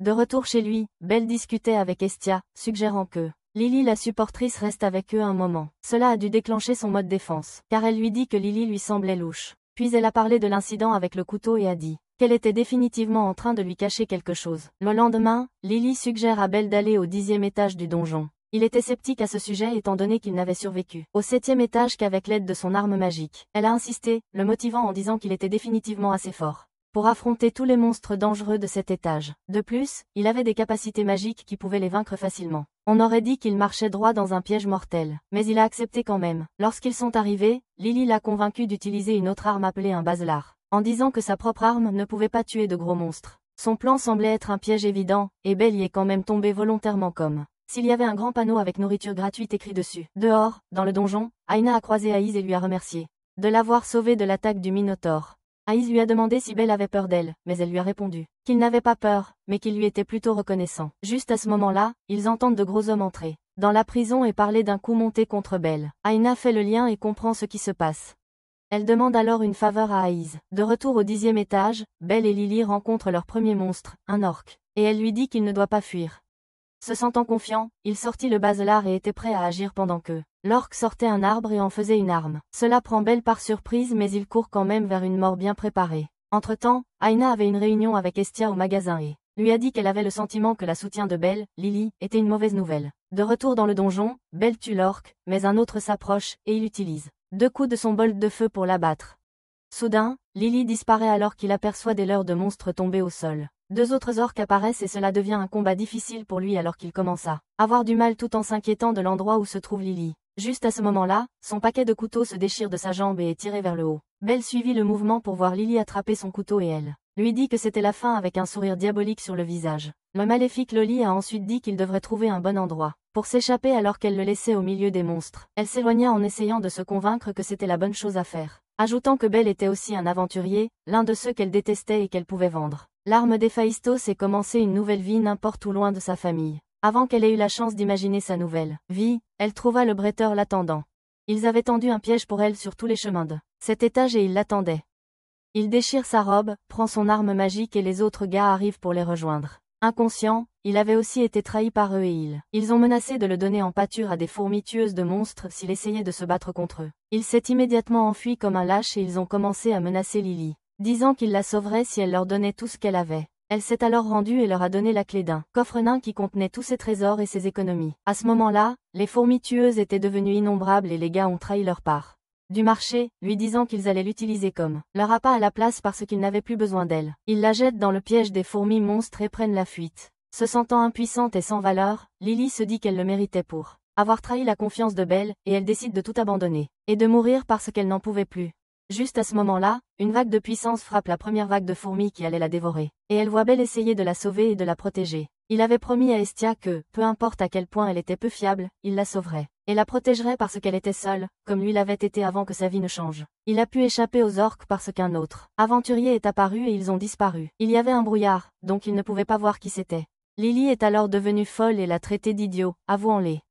De retour chez lui, Belle discutait avec Hestia, suggérant que Lily la supportrice reste avec eux un moment. Cela a dû déclencher son mode défense, car elle lui dit que Lily lui semblait louche. Puis elle a parlé de l'incident avec le couteau et a dit qu'elle était définitivement en train de lui cacher quelque chose. Le lendemain, Lily suggère à Belle d'aller au 10e étage du donjon. Il était sceptique à ce sujet étant donné qu'il n'avait survécu au 7e étage qu'avec l'aide de son arme magique. Elle a insisté, le motivant en disant qu'il était définitivement assez fort pour affronter tous les monstres dangereux de cet étage. De plus, il avait des capacités magiques qui pouvaient les vaincre facilement. On aurait dit qu'il marchait droit dans un piège mortel, mais il a accepté quand même. Lorsqu'ils sont arrivés, Lily l'a convaincu d'utiliser une autre arme appelée un baselard, en disant que sa propre arme ne pouvait pas tuer de gros monstres. Son plan semblait être un piège évident, et Belle y est quand même tombée volontairement comme s'il y avait un grand panneau avec nourriture gratuite écrit dessus. Dehors, dans le donjon, Aina a croisé Aïs et lui a remercié de l'avoir sauvée de l'attaque du Minotaure. Aïs lui a demandé si Belle avait peur d'elle, mais elle lui a répondu qu'il n'avait pas peur, mais qu'il lui était plutôt reconnaissant. Juste à ce moment-là, ils entendent de gros hommes entrer dans la prison et parler d'un coup monté contre Belle. Aina fait le lien et comprend ce qui se passe. Elle demande alors une faveur à Aïs. De retour au 10e étage, Belle et Lily rencontrent leur premier monstre, un orc, et elle lui dit qu'il ne doit pas fuir. Se sentant confiant, il sortit le baselard et était prêt à agir pendant que l'orc sortait un arbre et en faisait une arme. Cela prend Belle par surprise mais il court quand même vers une mort bien préparée. Entre-temps, Aina avait une réunion avec Hestia au magasin et lui a dit qu'elle avait le sentiment que la soutien de Belle, Lily, était une mauvaise nouvelle. De retour dans le donjon, Belle tue l'orc, mais un autre s'approche et il utilise 2 coups de son bolt de feu pour l'abattre. Soudain, Lily disparaît alors qu'il aperçoit des leurres de monstres tombés au sol. 2 autres orques apparaissent et cela devient un combat difficile pour lui alors qu'il commence à avoir du mal tout en s'inquiétant de l'endroit où se trouve Lily. Juste à ce moment-là, son paquet de couteaux se déchire de sa jambe et est tiré vers le haut. Belle suivit le mouvement pour voir Lily attraper son couteau et elle lui dit que c'était la fin avec un sourire diabolique sur le visage. Le maléfique Loli a ensuite dit qu'il devrait trouver un bon endroit pour s'échapper alors qu'elle le laissait au milieu des monstres. Elle s'éloigna en essayant de se convaincre que c'était la bonne chose à faire, ajoutant que Belle était aussi un aventurier, l'un de ceux qu'elle détestait et qu'elle pouvait vendre l'arme d'Héphaïstos et commencer une nouvelle vie n'importe où loin de sa famille. Avant qu'elle ait eu la chance d'imaginer sa nouvelle vie, elle trouva le bretteur l'attendant. Ils avaient tendu un piège pour elle sur tous les chemins de cet étage et ils l'attendaient. Il déchire sa robe, prend son arme magique et les autres gars arrivent pour les rejoindre. Inconscient, il avait aussi été trahi par eux et ils ont menacé de le donner en pâture à des fourmis tueuses de monstres s'il essayait de se battre contre eux. Il s'est immédiatement enfui comme un lâche et ils ont commencé à menacer Lily, disant qu'il la sauverait si elle leur donnait tout ce qu'elle avait. Elle s'est alors rendue et leur a donné la clé d'un coffre nain qui contenait tous ses trésors et ses économies. À ce moment-là, les fourmis tueuses étaient devenues innombrables et les gars ont trahi leur part du marché, lui disant qu'ils allaient l'utiliser comme leur appât à la place parce qu'ils n'avaient plus besoin d'elle. Ils la jettent dans le piège des fourmis monstres et prennent la fuite. Se sentant impuissante et sans valeur, Lily se dit qu'elle le méritait pour avoir trahi la confiance de Belle, et elle décide de tout abandonner et de mourir parce qu'elle n'en pouvait plus. Juste à ce moment-là, une vague de puissance frappe la première vague de fourmis qui allait la dévorer, et elle voit Belle essayer de la sauver et de la protéger. Il avait promis à Hestia que, peu importe à quel point elle était peu fiable, il la sauverait et la protégerait parce qu'elle était seule, comme lui l'avait été avant que sa vie ne change. Il a pu échapper aux orques parce qu'un autre aventurier est apparu et ils ont disparu. Il y avait un brouillard, donc il ne pouvait pas voir qui c'était. Lily est alors devenue folle et l'a traité d'idiot, avouant les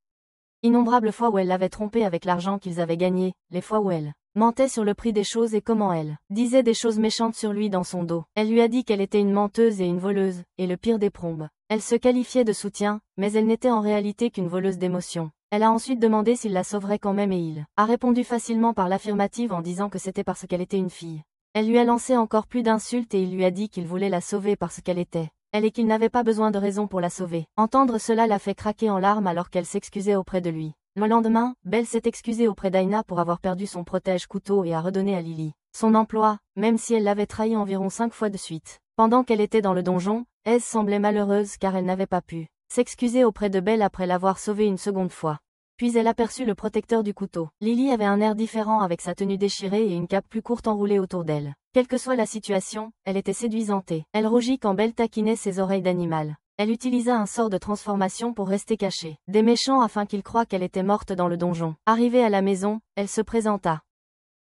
innombrables fois où elle l'avait trompé avec l'argent qu'ils avaient gagné, les fois où elle mentait sur le prix des choses et comment elle disait des choses méchantes sur lui dans son dos. Elle lui a dit qu'elle était une menteuse et une voleuse, et le pire des plombes. Elle se qualifiait de soutien, mais elle n'était en réalité qu'une voleuse d'émotions. Elle a ensuite demandé s'il la sauverait quand même et il a répondu facilement par l'affirmative en disant que c'était parce qu'elle était une fille. Elle lui a lancé encore plus d'insultes et il lui a dit qu'il voulait la sauver parce qu'elle était elle et qu'il n'avait pas besoin de raison pour la sauver. Entendre cela l'a fait craquer en larmes alors qu'elle s'excusait auprès de lui. Le lendemain, Belle s'est excusée auprès d'Aina pour avoir perdu son protège-couteau et a redonné à Lily son emploi, même si elle l'avait trahi environ 5 fois de suite. Pendant qu'elle était dans le donjon, Aise semblait malheureuse car elle n'avait pas pu s'excuser auprès de Belle après l'avoir sauvée une seconde fois. Puis elle aperçut le protecteur du couteau. Lily avait un air différent avec sa tenue déchirée et une cape plus courte enroulée autour d'elle. Quelle que soit la situation, elle était séduisante et elle rougit quand Belle taquinait ses oreilles d'animal. Elle utilisa un sort de transformation pour rester cachée des méchants afin qu'ils croient qu'elle était morte dans le donjon. Arrivée à la maison, elle se présenta.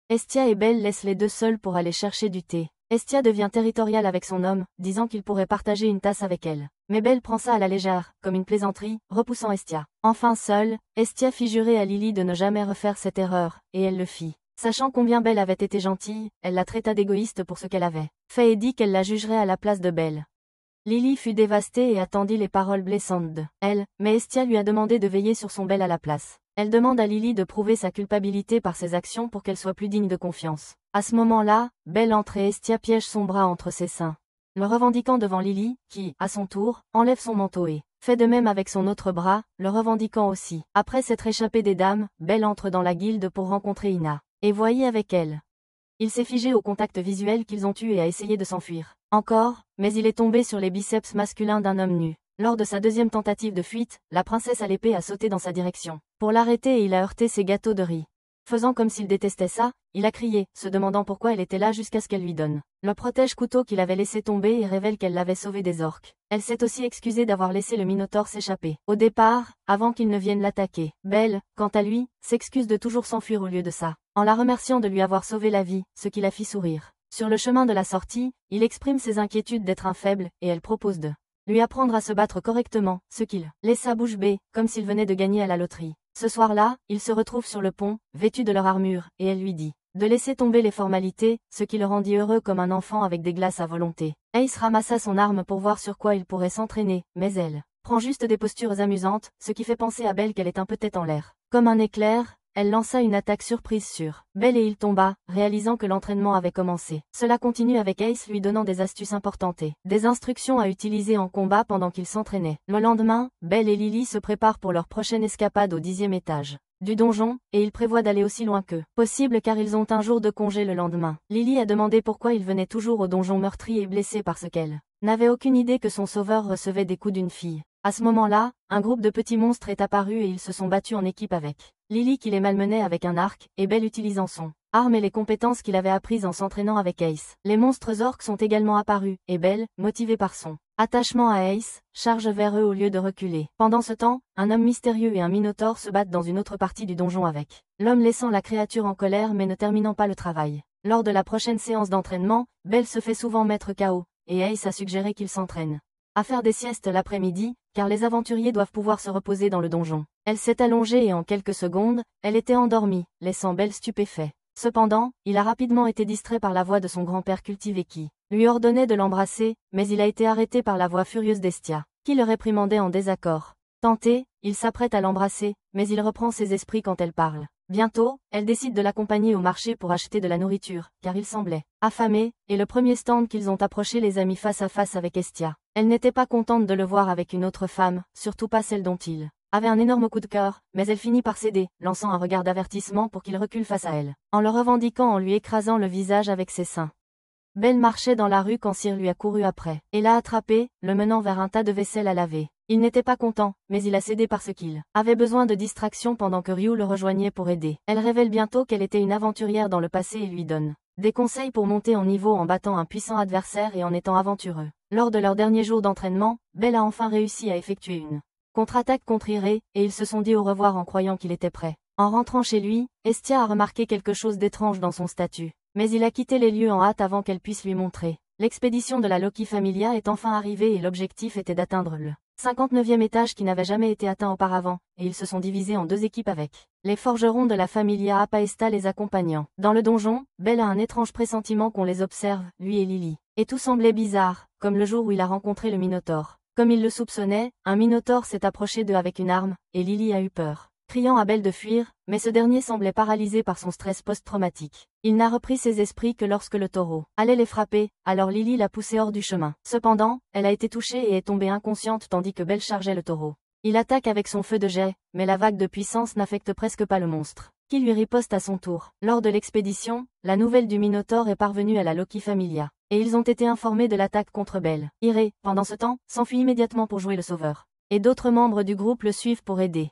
Estia et Belle laissent les deux seuls pour aller chercher du thé. Estia devient territoriale avec son homme, disant qu'il pourrait partager une tasse avec elle. Mais Belle prend ça à la légère, comme une plaisanterie, repoussant Estia. Enfin seule, Estia fit jurer à Lily de ne jamais refaire cette erreur, et elle le fit. Sachant combien Belle avait été gentille, elle la traita d'égoïste pour ce qu'elle avait fait et dit qu'elle la jugerait à la place de Belle. Lily fut dévastée et attendit les paroles blessantes de elle, mais Estia lui a demandé de veiller sur son Belle à la place. Elle demande à Lily de prouver sa culpabilité par ses actions pour qu'elle soit plus digne de confiance. À ce moment-là, Belle entre et Estia piège son bras entre ses seins, le revendiquant devant Lily, qui, à son tour, enlève son manteau et fait de même avec son autre bras, le revendiquant aussi. Après s'être échappée des dames, Belle entre dans la guilde pour rencontrer Ina et voyer avec elle. Il s'est figé au contact visuel qu'ils ont eu et a essayé de s'enfuir. Encore, mais il est tombé sur les biceps masculins d'un homme nu. Lors de sa deuxième tentative de fuite, la princesse à l'épée a sauté dans sa direction pour l'arrêter et il a heurté ses gâteaux de riz. Faisant comme s'il détestait ça, il a crié, se demandant pourquoi elle était là jusqu'à ce qu'elle lui donne le protège-couteau qu'il avait laissé tomber et révèle qu'elle l'avait sauvé des orques. Elle s'est aussi excusée d'avoir laissé le Minotaure s'échapper au départ, avant qu'il ne vienne l'attaquer. Belle, quant à lui, s'excuse de toujours s'enfuir au lieu de ça, en la remerciant de lui avoir sauvé la vie, ce qui la fit sourire. Sur le chemin de la sortie, il exprime ses inquiétudes d'être un faible, et elle propose de lui apprendre à se battre correctement, ce qu'il laissa bouche bée, comme s'il venait de gagner à la loterie. Ce soir-là, ils se retrouvent sur le pont, vêtus de leur armure, et elle lui dit de laisser tomber les formalités, ce qui le rendit heureux comme un enfant avec des glaces à volonté. Ace ramassa son arme pour voir sur quoi il pourrait s'entraîner, mais elle prend juste des postures amusantes, ce qui fait penser à Belle qu'elle est un peu tête en l'air. Comme un éclair, elle lança une attaque surprise sur Belle et il tomba, réalisant que l'entraînement avait commencé. Cela continue avec Ace lui donnant des astuces importantes et des instructions à utiliser en combat pendant qu'ils s'entraînaient. Le lendemain, Belle et Lily se préparent pour leur prochaine escapade au 10e étage du donjon, et ils prévoient d'aller aussi loin que possible car ils ont un jour de congé le lendemain. Lily a demandé pourquoi il venait toujours au donjon meurtri et blessé parce qu'elle n'avait aucune idée que son sauveur recevait des coups d'une fille. À ce moment-là, un groupe de petits monstres est apparu et ils se sont battus en équipe avec Lily qui les malmenait avec un arc, et Belle utilisant son arme et les compétences qu'il avait apprises en s'entraînant avec Ace. Les monstres orques sont également apparus, et Belle, motivée par son attachement à Ace, charge vers eux au lieu de reculer. Pendant ce temps, un homme mystérieux et un minotaure se battent dans une autre partie du donjon avec l'homme laissant la créature en colère mais ne terminant pas le travail. Lors de la prochaine séance d'entraînement, Belle se fait souvent mettre KO, et Ace a suggéré qu'il s'entraîne à faire des siestes l'après-midi, car les aventuriers doivent pouvoir se reposer dans le donjon. Elle s'est allongée et en quelques secondes, elle était endormie, laissant Belle stupéfait. Cependant, il a rapidement été distrait par la voix de son grand-père cultivé qui lui ordonnait de l'embrasser, mais il a été arrêté par la voix furieuse d'Estia, qui le réprimandait en désaccord. Tenté, il s'apprête à l'embrasser, mais il reprend ses esprits quand elle parle. Bientôt, elle décide de l'accompagner au marché pour acheter de la nourriture, car il semblait affamé, et le premier stand qu'ils ont approché les a mis face à face avec Estia. Elle n'était pas contente de le voir avec une autre femme, surtout pas celle dont il avait un énorme coup de cœur, mais elle finit par céder, lançant un regard d'avertissement pour qu'il recule face à elle, en le revendiquant en lui écrasant le visage avec ses seins. Belle marchait dans la rue quand Cyr lui a couru après, et l'a attrapé, le menant vers un tas de vaisselle à laver. Il n'était pas content, mais il a cédé parce qu'il avait besoin de distraction pendant que Ryu le rejoignait pour aider. Elle révèle bientôt qu'elle était une aventurière dans le passé et lui donne des conseils pour monter en niveau en battant un puissant adversaire et en étant aventureux. Lors de leur dernier jour d'entraînement, Belle a enfin réussi à effectuer une contre-attaque contre Iré, et ils se sont dit au revoir en croyant qu'il était prêt. En rentrant chez lui, Estia a remarqué quelque chose d'étrange dans son statut. Mais il a quitté les lieux en hâte avant qu'elle puisse lui montrer. L'expédition de la Loki Familia est enfin arrivée et l'objectif était d'atteindre le 59e étage qui n'avait jamais été atteint auparavant, et ils se sont divisés en deux équipes avec les forgerons de la Familia Apaesta les accompagnant. Dans le donjon, Belle a un étrange pressentiment qu'on les observe, lui et Lily. Et tout semblait bizarre, comme le jour où il a rencontré le Minotaure. Comme il le soupçonnait, un Minotaure s'est approché d'eux avec une arme, et Lily a eu peur, criant à Belle de fuir, mais ce dernier semblait paralysé par son stress post-traumatique. Il n'a repris ses esprits que lorsque le taureau allait les frapper, alors Lily l'a poussé hors du chemin. Cependant, elle a été touchée et est tombée inconsciente tandis que Belle chargeait le taureau. Il attaque avec son feu de jet, mais la vague de puissance n'affecte presque pas le monstre, qui lui riposte à son tour. Lors de l'expédition, la nouvelle du Minotaure est parvenue à la Loki Familia, et ils ont été informés de l'attaque contre Belle. Iré, pendant ce temps, s'enfuit immédiatement pour jouer le sauveur. Et d'autres membres du groupe le suivent pour aider.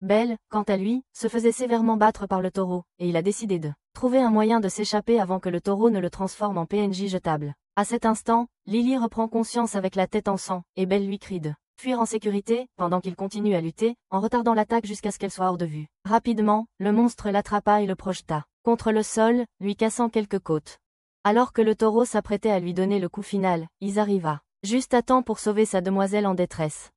Belle, quant à lui, se faisait sévèrement battre par le taureau, et il a décidé de trouver un moyen de s'échapper avant que le taureau ne le transforme en PNJ jetable. À cet instant, Lily reprend conscience avec la tête en sang, et Belle lui crie de fuir en sécurité, pendant qu'il continue à lutter, en retardant l'attaque jusqu'à ce qu'elle soit hors de vue. Rapidement, le monstre l'attrapa et le projeta contre le sol, lui cassant quelques côtes. Alors que le taureau s'apprêtait à lui donner le coup final, il arriva juste à temps pour sauver sa demoiselle en détresse.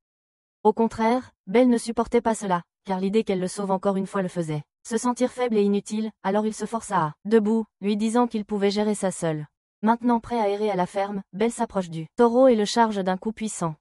Au contraire, Belle ne supportait pas cela, car l'idée qu'elle le sauve encore une fois le faisait se sentir faible et inutile, alors il se força à debout, lui disant qu'il pouvait gérer ça seul. Maintenant prêt à errer à la ferme, Belle s'approche du taureau et le charge d'un coup puissant.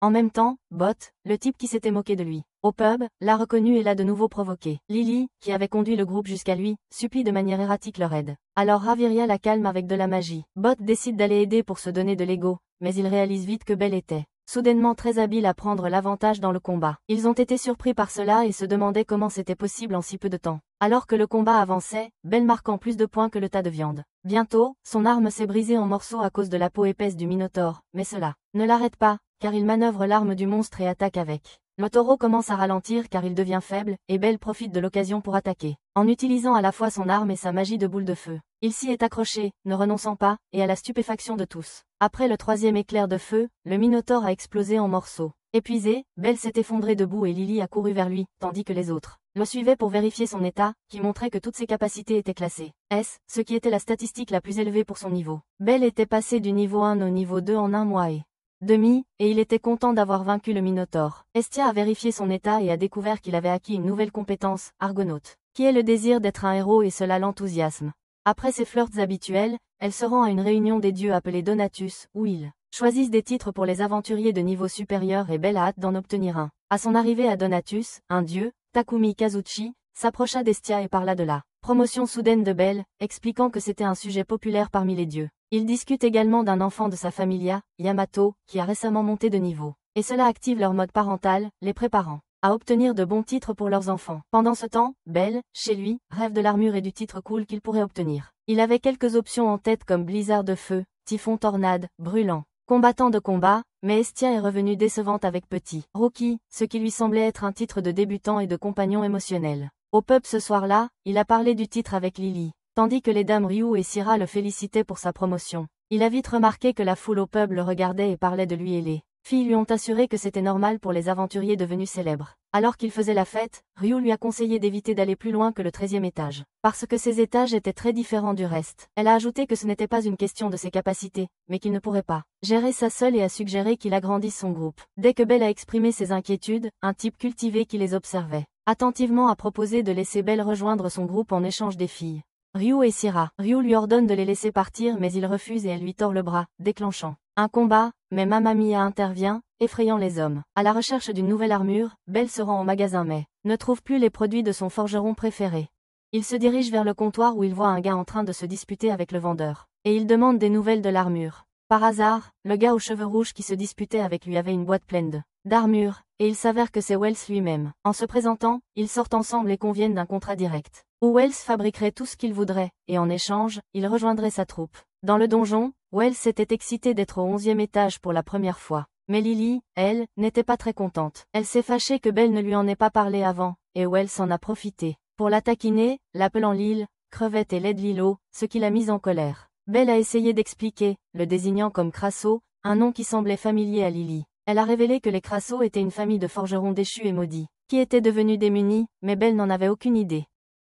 En même temps, Bot, le type qui s'était moqué de lui au pub, l'a reconnu et l'a de nouveau provoqué. Lily, qui avait conduit le groupe jusqu'à lui, supplie de manière erratique leur aide. Alors Raviria la calme avec de la magie. Bot décide d'aller aider pour se donner de l'ego, mais il réalise vite que Belle était soudainement très habile à prendre l'avantage dans le combat. Ils ont été surpris par cela et se demandaient comment c'était possible en si peu de temps. Alors que le combat avançait, Belle marquant plus de points que le tas de viande. Bientôt, son arme s'est brisée en morceaux à cause de la peau épaisse du Minotaure, mais cela ne l'arrête pas, car il manœuvre l'arme du monstre et attaque avec. Le taureau commence à ralentir car il devient faible, et Belle profite de l'occasion pour attaquer, en utilisant à la fois son arme et sa magie de boule de feu. Il s'y est accroché, ne renonçant pas, et à la stupéfaction de tous. Après le troisième éclair de feu, le Minotaure a explosé en morceaux. Épuisé, Belle s'est effondrée debout et Lily a couru vers lui, tandis que les autres le suivaient pour vérifier son état, qui montrait que toutes ses capacités étaient classées S, ce qui était la statistique la plus élevée pour son niveau. Belle était passée du niveau 1 au niveau 2 en un mois et demi, et il était content d'avoir vaincu le Minotaure. Estia a vérifié son état et a découvert qu'il avait acquis une nouvelle compétence, Argonaute, qui est le désir d'être un héros et cela l'enthousiasme. Après ses flirts habituels, elle se rend à une réunion des dieux appelée Donatus, où ils choisissent des titres pour les aventuriers de niveau supérieur et Belle a hâte d'en obtenir un. À son arrivée à Donatus, un dieu, Takumi Kazuchi, s'approcha d'Estia et parla de la promotion soudaine de Belle, expliquant que c'était un sujet populaire parmi les dieux. Il discute également d'un enfant de sa familia, Yamato, qui a récemment monté de niveau. Et cela active leur mode parental, les préparant à obtenir de bons titres pour leurs enfants. Pendant ce temps, Belle, chez lui, rêve de l'armure et du titre cool qu'il pourrait obtenir. Il avait quelques options en tête comme blizzard de feu, typhon tornade, brûlant, combattant de combat, mais Estia est revenue décevante avec petit rookie, ce qui lui semblait être un titre de débutant et de compagnon émotionnel. Au pub ce soir-là, il a parlé du titre avec Lily, tandis que les dames Ryu et Syrah le félicitaient pour sa promotion. Il a vite remarqué que la foule au pub le regardait et parlait de lui et les filles lui ont assuré que c'était normal pour les aventuriers devenus célèbres. Alors qu'il faisait la fête, Ryu lui a conseillé d'éviter d'aller plus loin que le 13e étage, parce que ces étages étaient très différents du reste. Elle a ajouté que ce n'était pas une question de ses capacités, mais qu'il ne pourrait pas gérer ça seul et a suggéré qu'il agrandisse son groupe. Dès que Belle a exprimé ses inquiétudes, un type cultivé qui les observait attentivement a proposé de laisser Belle rejoindre son groupe en échange des filles Ryu et Syrah. Ryu lui ordonne de les laisser partir mais il refuse et elle lui tord le bras, déclenchant un combat, mais Mamma Mia intervient, effrayant les hommes. À la recherche d'une nouvelle armure, Belle se rend au magasin mais ne trouve plus les produits de son forgeron préféré. Il se dirige vers le comptoir où il voit un gars en train de se disputer avec le vendeur, et il demande des nouvelles de l'armure. Par hasard, le gars aux cheveux rouges qui se disputait avec lui avait une boîte pleine d'armure, et il s'avère que c'est Wells lui-même. En se présentant, ils sortent ensemble et conviennent d'un contrat direct, où Wells fabriquerait tout ce qu'il voudrait, et en échange, il rejoindrait sa troupe. Dans le donjon, Wells était excitée d'être au 11e étage pour la première fois. Mais Lily, elle, n'était pas très contente. Elle s'est fâchée que Belle ne lui en ait pas parlé avant, et Wells en a profité pour la taquiner, l'appelant Lille, Crevette et Led Lilo, ce qui l'a mise en colère. Belle a essayé d'expliquer, le désignant comme Crasso, un nom qui semblait familier à Lily. Elle a révélé que les Crasso étaient une famille de forgerons déchus et maudits, qui étaient devenus démunis, mais Belle n'en avait aucune idée.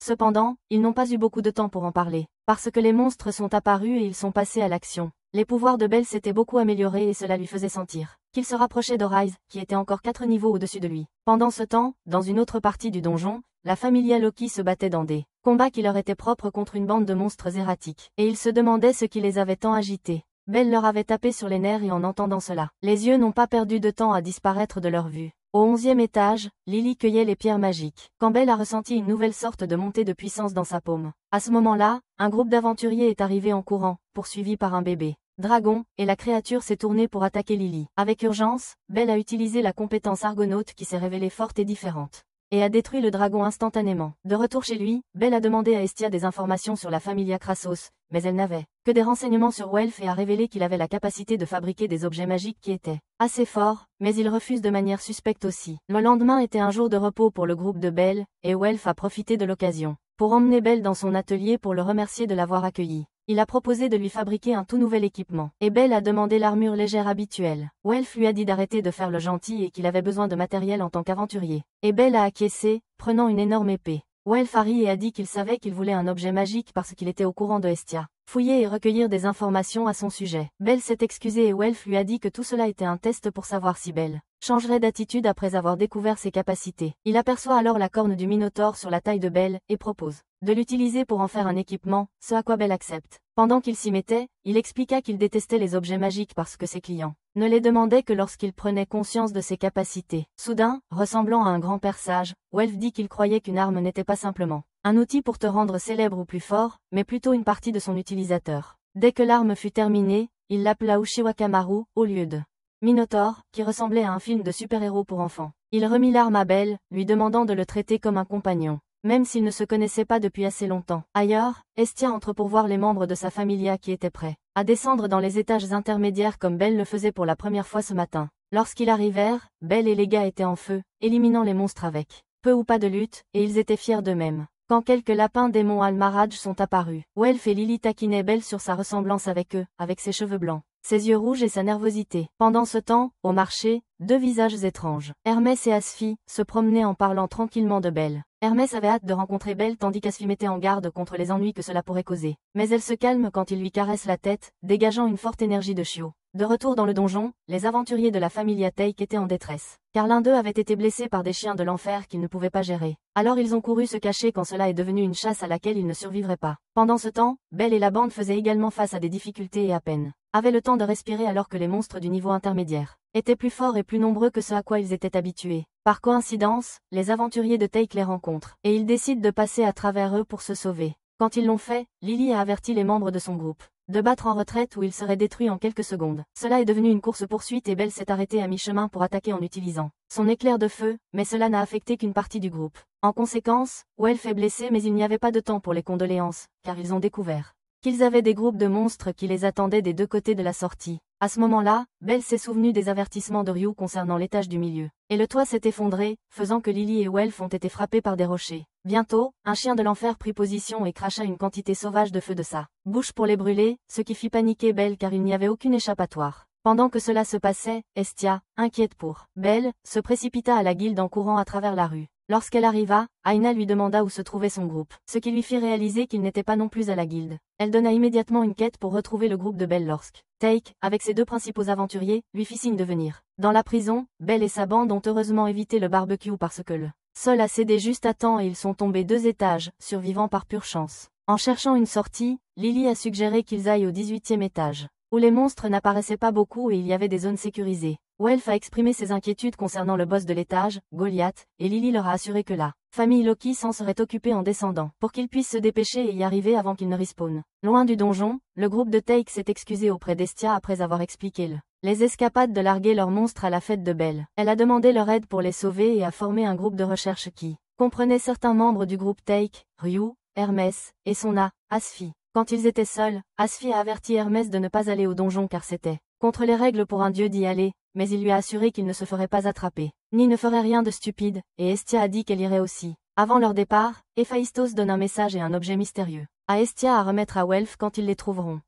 Cependant, ils n'ont pas eu beaucoup de temps pour en parler, parce que les monstres sont apparus et ils sont passés à l'action. Les pouvoirs de Belle s'étaient beaucoup améliorés et cela lui faisait sentir qu'il se rapprochait d'Orise, qui était encore 4 niveaux au-dessus de lui. Pendant ce temps, dans une autre partie du donjon, la familia Loki se battait dans des combats qui leur étaient propres contre une bande de monstres erratiques, et ils se demandaient ce qui les avait tant agités. Belle leur avait tapé sur les nerfs et en entendant cela, les yeux n'ont pas perdu de temps à disparaître de leur vue. Au 11e étage, Lily cueillait les pierres magiques, quand Belle a ressenti une nouvelle sorte de montée de puissance dans sa paume. À ce moment-là, un groupe d'aventuriers est arrivé en courant, poursuivi par un bébé dragon, et la créature s'est tournée pour attaquer Lily. Avec urgence, Belle a utilisé la compétence Argonaute qui s'est révélée forte et différente, et a détruit le dragon instantanément. De retour chez lui, Belle a demandé à Estia des informations sur la familia Crassos, mais elle n'avait que des renseignements sur Welf et a révélé qu'il avait la capacité de fabriquer des objets magiques qui étaient assez forts, mais il refuse de manière suspecte aussi. Le lendemain était un jour de repos pour le groupe de Belle, et Welf a profité de l'occasion pour emmener Belle dans son atelier pour le remercier de l'avoir accueilli. Il a proposé de lui fabriquer un tout nouvel équipement, et Belle a demandé l'armure légère habituelle. Welf lui a dit d'arrêter de faire le gentil et qu'il avait besoin de matériel en tant qu'aventurier. Et Belle a acquiescé, prenant une énorme épée. Welf a ri et a dit qu'il savait qu'il voulait un objet magique parce qu'il était au courant de Hestia. Fouiller et recueillir des informations à son sujet. Belle s'est excusée et Welf lui a dit que tout cela était un test pour savoir si Belle changerait d'attitude après avoir découvert ses capacités. Il aperçoit alors la corne du Minotaure sur la taille de Belle, et propose de l'utiliser pour en faire un équipement, ce à quoi Belle accepte. Pendant qu'il s'y mettait, il expliqua qu'il détestait les objets magiques parce que ses clients ne les demandaient que lorsqu'il prenait conscience de ses capacités. Soudain, ressemblant à un grand père sage, Welf dit qu'il croyait qu'une arme n'était pas simplement un outil pour te rendre célèbre ou plus fort, mais plutôt une partie de son utilisateur. Dès que l'arme fut terminée, il l'appela Uchiwakamaru, au lieu de Minotaure, qui ressemblait à un film de super-héros pour enfants. Il remit l'arme à Belle, lui demandant de le traiter comme un compagnon, même s'ils ne se connaissaient pas depuis assez longtemps. Ailleurs, Hestia entre pour voir les membres de sa familia qui étaient prêts à descendre dans les étages intermédiaires comme Belle le faisait pour la première fois ce matin. Lorsqu'ils arrivèrent, Belle et les gars étaient en feu, éliminant les monstres avec peu ou pas de lutte, et ils étaient fiers d'eux-mêmes. Quand quelques lapins des monts Al-Maraj sont apparus, Welf et Lily taquinaient Belle sur sa ressemblance avec eux, avec ses cheveux blancs, ses yeux rouges et sa nervosité. Pendant ce temps, au marché, deux visages étranges, Hermès et Asfi, se promenaient en parlant tranquillement de Belle. Hermès avait hâte de rencontrer Belle tandis qu'Asfi mettait en garde contre les ennuis que cela pourrait causer. Mais elle se calme quand il lui caresse la tête, dégageant une forte énergie de chiot. De retour dans le donjon, les aventuriers de la familia Teik étaient en détresse, car l'un d'eux avait été blessé par des chiens de l'enfer qu'ils ne pouvaient pas gérer. Alors ils ont couru se cacher quand cela est devenu une chasse à laquelle ils ne survivraient pas. Pendant ce temps, Belle et la bande faisaient également face à des difficultés et à peine avaient le temps de respirer alors que les monstres du niveau intermédiaire étaient plus forts et plus nombreux que ce à quoi ils étaient habitués. Par coïncidence, les aventuriers de Teik les rencontrent, et ils décident de passer à travers eux pour se sauver. Quand ils l'ont fait, Lily a averti les membres de son groupe de battre en retraite ou ils seraient détruits en quelques secondes. Cela est devenu une course-poursuite et Belle s'est arrêtée à mi-chemin pour attaquer en utilisant son éclair de feu, mais cela n'a affecté qu'une partie du groupe. En conséquence, Welf est blessé mais il n'y avait pas de temps pour les condoléances, car ils ont découvert qu'ils avaient des groupes de monstres qui les attendaient des deux côtés de la sortie. À ce moment-là, Belle s'est souvenue des avertissements de Ryu concernant l'étage du milieu, et le toit s'est effondré, faisant que Lily et Welf ont été frappés par des rochers. Bientôt, un chien de l'enfer prit position et cracha une quantité sauvage de feu de sa bouche pour les brûler, ce qui fit paniquer Belle car il n'y avait aucune échappatoire. Pendant que cela se passait, Hestia, inquiète pour Belle, se précipita à la guilde en courant à travers la rue. Lorsqu'elle arriva, Aina lui demanda où se trouvait son groupe, ce qui lui fit réaliser qu'il n'était pas non plus à la guilde. Elle donna immédiatement une quête pour retrouver le groupe de Belle lorsque Teik, avec ses deux principaux aventuriers, lui fit signe de venir. Dans la prison, Belle et sa bande ont heureusement évité le barbecue parce que le sol a cédé juste à temps et ils sont tombés 2 étages, survivant par pure chance. En cherchant une sortie, Lily a suggéré qu'ils aillent au 18e étage, où les monstres n'apparaissaient pas beaucoup et il y avait des zones sécurisées. Welf a exprimé ses inquiétudes concernant le boss de l'étage, Goliath, et Lily leur a assuré que la famille Loki s'en serait occupée en descendant, pour qu'ils puissent se dépêcher et y arriver avant qu'ils ne respawnent. Loin du donjon, le groupe de Teik s'est excusé auprès d'Hestia après avoir expliqué les escapades de larguer leurs monstres à la fête de Belle. Elle a demandé leur aide pour les sauver et a formé un groupe de recherche qui comprenait certains membres du groupe Teik, Ryu, Hermès, et son Asfi. Quand ils étaient seuls, Asfi a averti Hermès de ne pas aller au donjon car c'était contre les règles pour un dieu d'y aller, mais il lui a assuré qu'il ne se ferait pas attraper, ni ne ferait rien de stupide, et Hestia a dit qu'elle irait aussi. Avant leur départ, Héphaïstos donne un message et un objet mystérieux à Hestia à remettre à Welf quand ils les trouveront.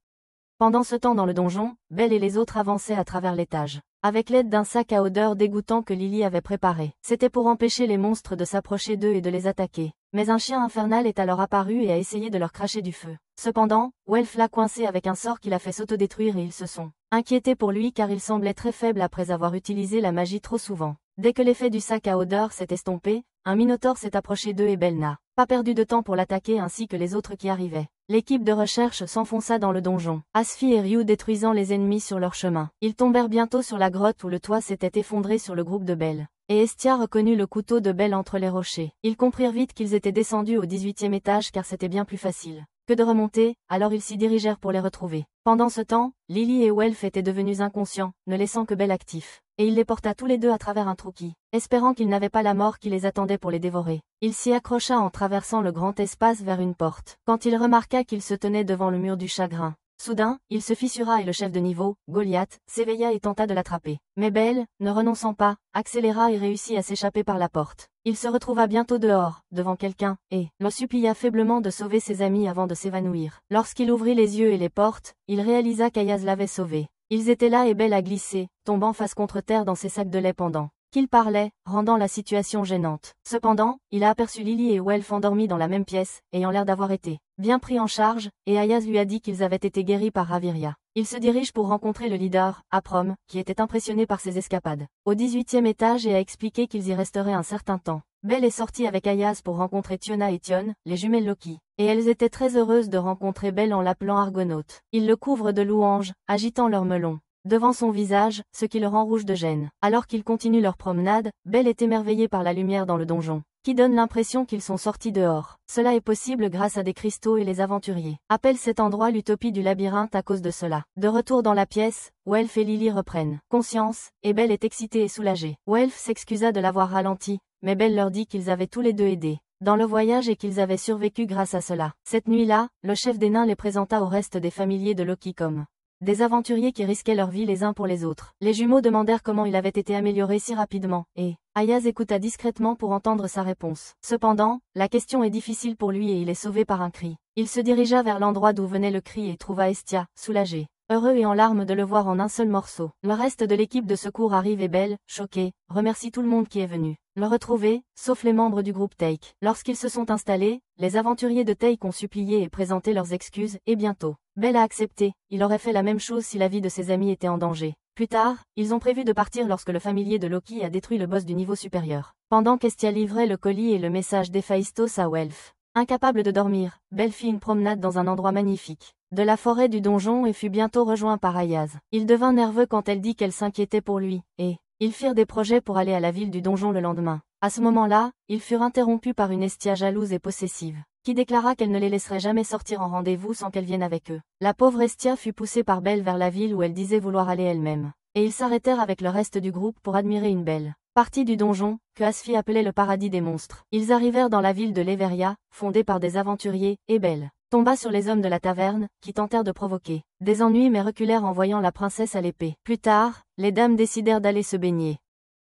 Pendant ce temps dans le donjon, Belle et les autres avançaient à travers l'étage, avec l'aide d'un sac à odeur dégoûtant que Lily avait préparé. C'était pour empêcher les monstres de s'approcher d'eux et de les attaquer. Mais un chien infernal est alors apparu et a essayé de leur cracher du feu. Cependant, Welf l'a coincé avec un sort qui l'a fait s'autodétruire et ils se sont inquiétés pour lui car il semblait très faible après avoir utilisé la magie trop souvent. Dès que l'effet du sac à odeur s'est estompé, un Minotaure s'est approché d'eux et Belle n'a pas perdu de temps pour l'attaquer ainsi que les autres qui arrivaient. L'équipe de recherche s'enfonça dans le donjon, Asfi et Ryu détruisant les ennemis sur leur chemin. Ils tombèrent bientôt sur la grotte où le toit s'était effondré sur le groupe de Belle. Et Hestia reconnut le couteau de Belle entre les rochers. Ils comprirent vite qu'ils étaient descendus au 18e étage car c'était bien plus facile Que de remonter, alors ils s'y dirigèrent pour les retrouver. Pendant ce temps, Lily et Welf étaient devenus inconscients, ne laissant que Belle actif. Et il les porta tous les deux à travers un trou qui, espérant qu'ils n'avaient pas la mort qui les attendait pour les dévorer. Il s'y accrocha en traversant le grand espace vers une porte. Quand il remarqua qu'il se tenait devant le mur du chagrin, soudain, il se fissura et le chef de niveau, Goliath, s'éveilla et tenta de l'attraper. Mais Belle, ne renonçant pas, accéléra et réussit à s'échapper par la porte. Il se retrouva bientôt dehors, devant quelqu'un, et le supplia faiblement de sauver ses amis avant de s'évanouir. Lorsqu'il ouvrit les yeux et les portes, il réalisa qu'Ayaz l'avait sauvé. Ils étaient là et Belle a glissé, tombant face contre terre dans ses sacs de lait pendant qu'il parlait, rendant la situation gênante. Cependant, il a aperçu Lily et Welf endormis dans la même pièce, ayant l'air d'avoir été bien pris en charge, et Ayaz lui a dit qu'ils avaient été guéris par Raviria. Il se dirige pour rencontrer le leader, Aprom, qui était impressionné par ses escapades au 18e étage et a expliqué qu'ils y resteraient un certain temps. Belle est sortie avec Ayaz pour rencontrer Tiona et Tion, les jumelles Loki, et elles étaient très heureuses de rencontrer Belle en l'appelant Argonaute. Ils le couvrent de louanges, agitant leurs melons devant son visage, ce qui le rend rouge de gêne. Alors qu'ils continuent leur promenade, Belle est émerveillée par la lumière dans le donjon, qui donne l'impression qu'ils sont sortis dehors. Cela est possible grâce à des cristaux et les aventuriers appellent cet endroit l'utopie du labyrinthe à cause de cela. De retour dans la pièce, Welf et Lily reprennent conscience, et Belle est excitée et soulagée. Welf s'excusa de l'avoir ralenti, mais Belle leur dit qu'ils avaient tous les deux aidé dans le voyage et qu'ils avaient survécu grâce à cela. Cette nuit-là, le chef des nains les présenta au reste des familiers de Loki comme des aventuriers qui risquaient leur vie les uns pour les autres. Les jumeaux demandèrent comment il avait été amélioré si rapidement, et Ayaz écouta discrètement pour entendre sa réponse. Cependant, la question est difficile pour lui et il est sauvé par un cri. Il se dirigea vers l'endroit d'où venait le cri et trouva Estia, soulagé, heureux et en larmes de le voir en un seul morceau. Le reste de l'équipe de secours arrive et Belle, choquée, remercie tout le monde qui est venu le retrouver, sauf les membres du groupe Take. Lorsqu'ils se sont installés, les aventuriers de Take ont supplié et présenté leurs excuses, et bientôt, Belle a accepté. Il aurait fait la même chose si la vie de ses amis était en danger. Plus tard, ils ont prévu de partir lorsque le familier de Loki a détruit le boss du niveau supérieur. Pendant qu'Estia livrait le colis et le message d'Héphaïstos à Welf. Incapable de dormir, Belle fit une promenade dans un endroit magnifique de la forêt du donjon et fut bientôt rejoint par Ayaz. Il devint nerveux quand elle dit qu'elle s'inquiétait pour lui, et ils firent des projets pour aller à la ville du donjon le lendemain. À ce moment-là, ils furent interrompus par une Estia jalouse et possessive, qui déclara qu'elle ne les laisserait jamais sortir en rendez-vous sans qu'elle vienne avec eux. La pauvre Estia fut poussée par Belle vers la ville où elle disait vouloir aller elle-même, et ils s'arrêtèrent avec le reste du groupe pour admirer une belle partie du donjon, que Asfi appelait le paradis des monstres. Ils arrivèrent dans la ville de Leveria, fondée par des aventuriers, et Belle tomba sur les hommes de la taverne, qui tentèrent de provoquer des ennuis mais reculèrent en voyant la princesse à l'épée. Plus tard, les dames décidèrent d'aller se baigner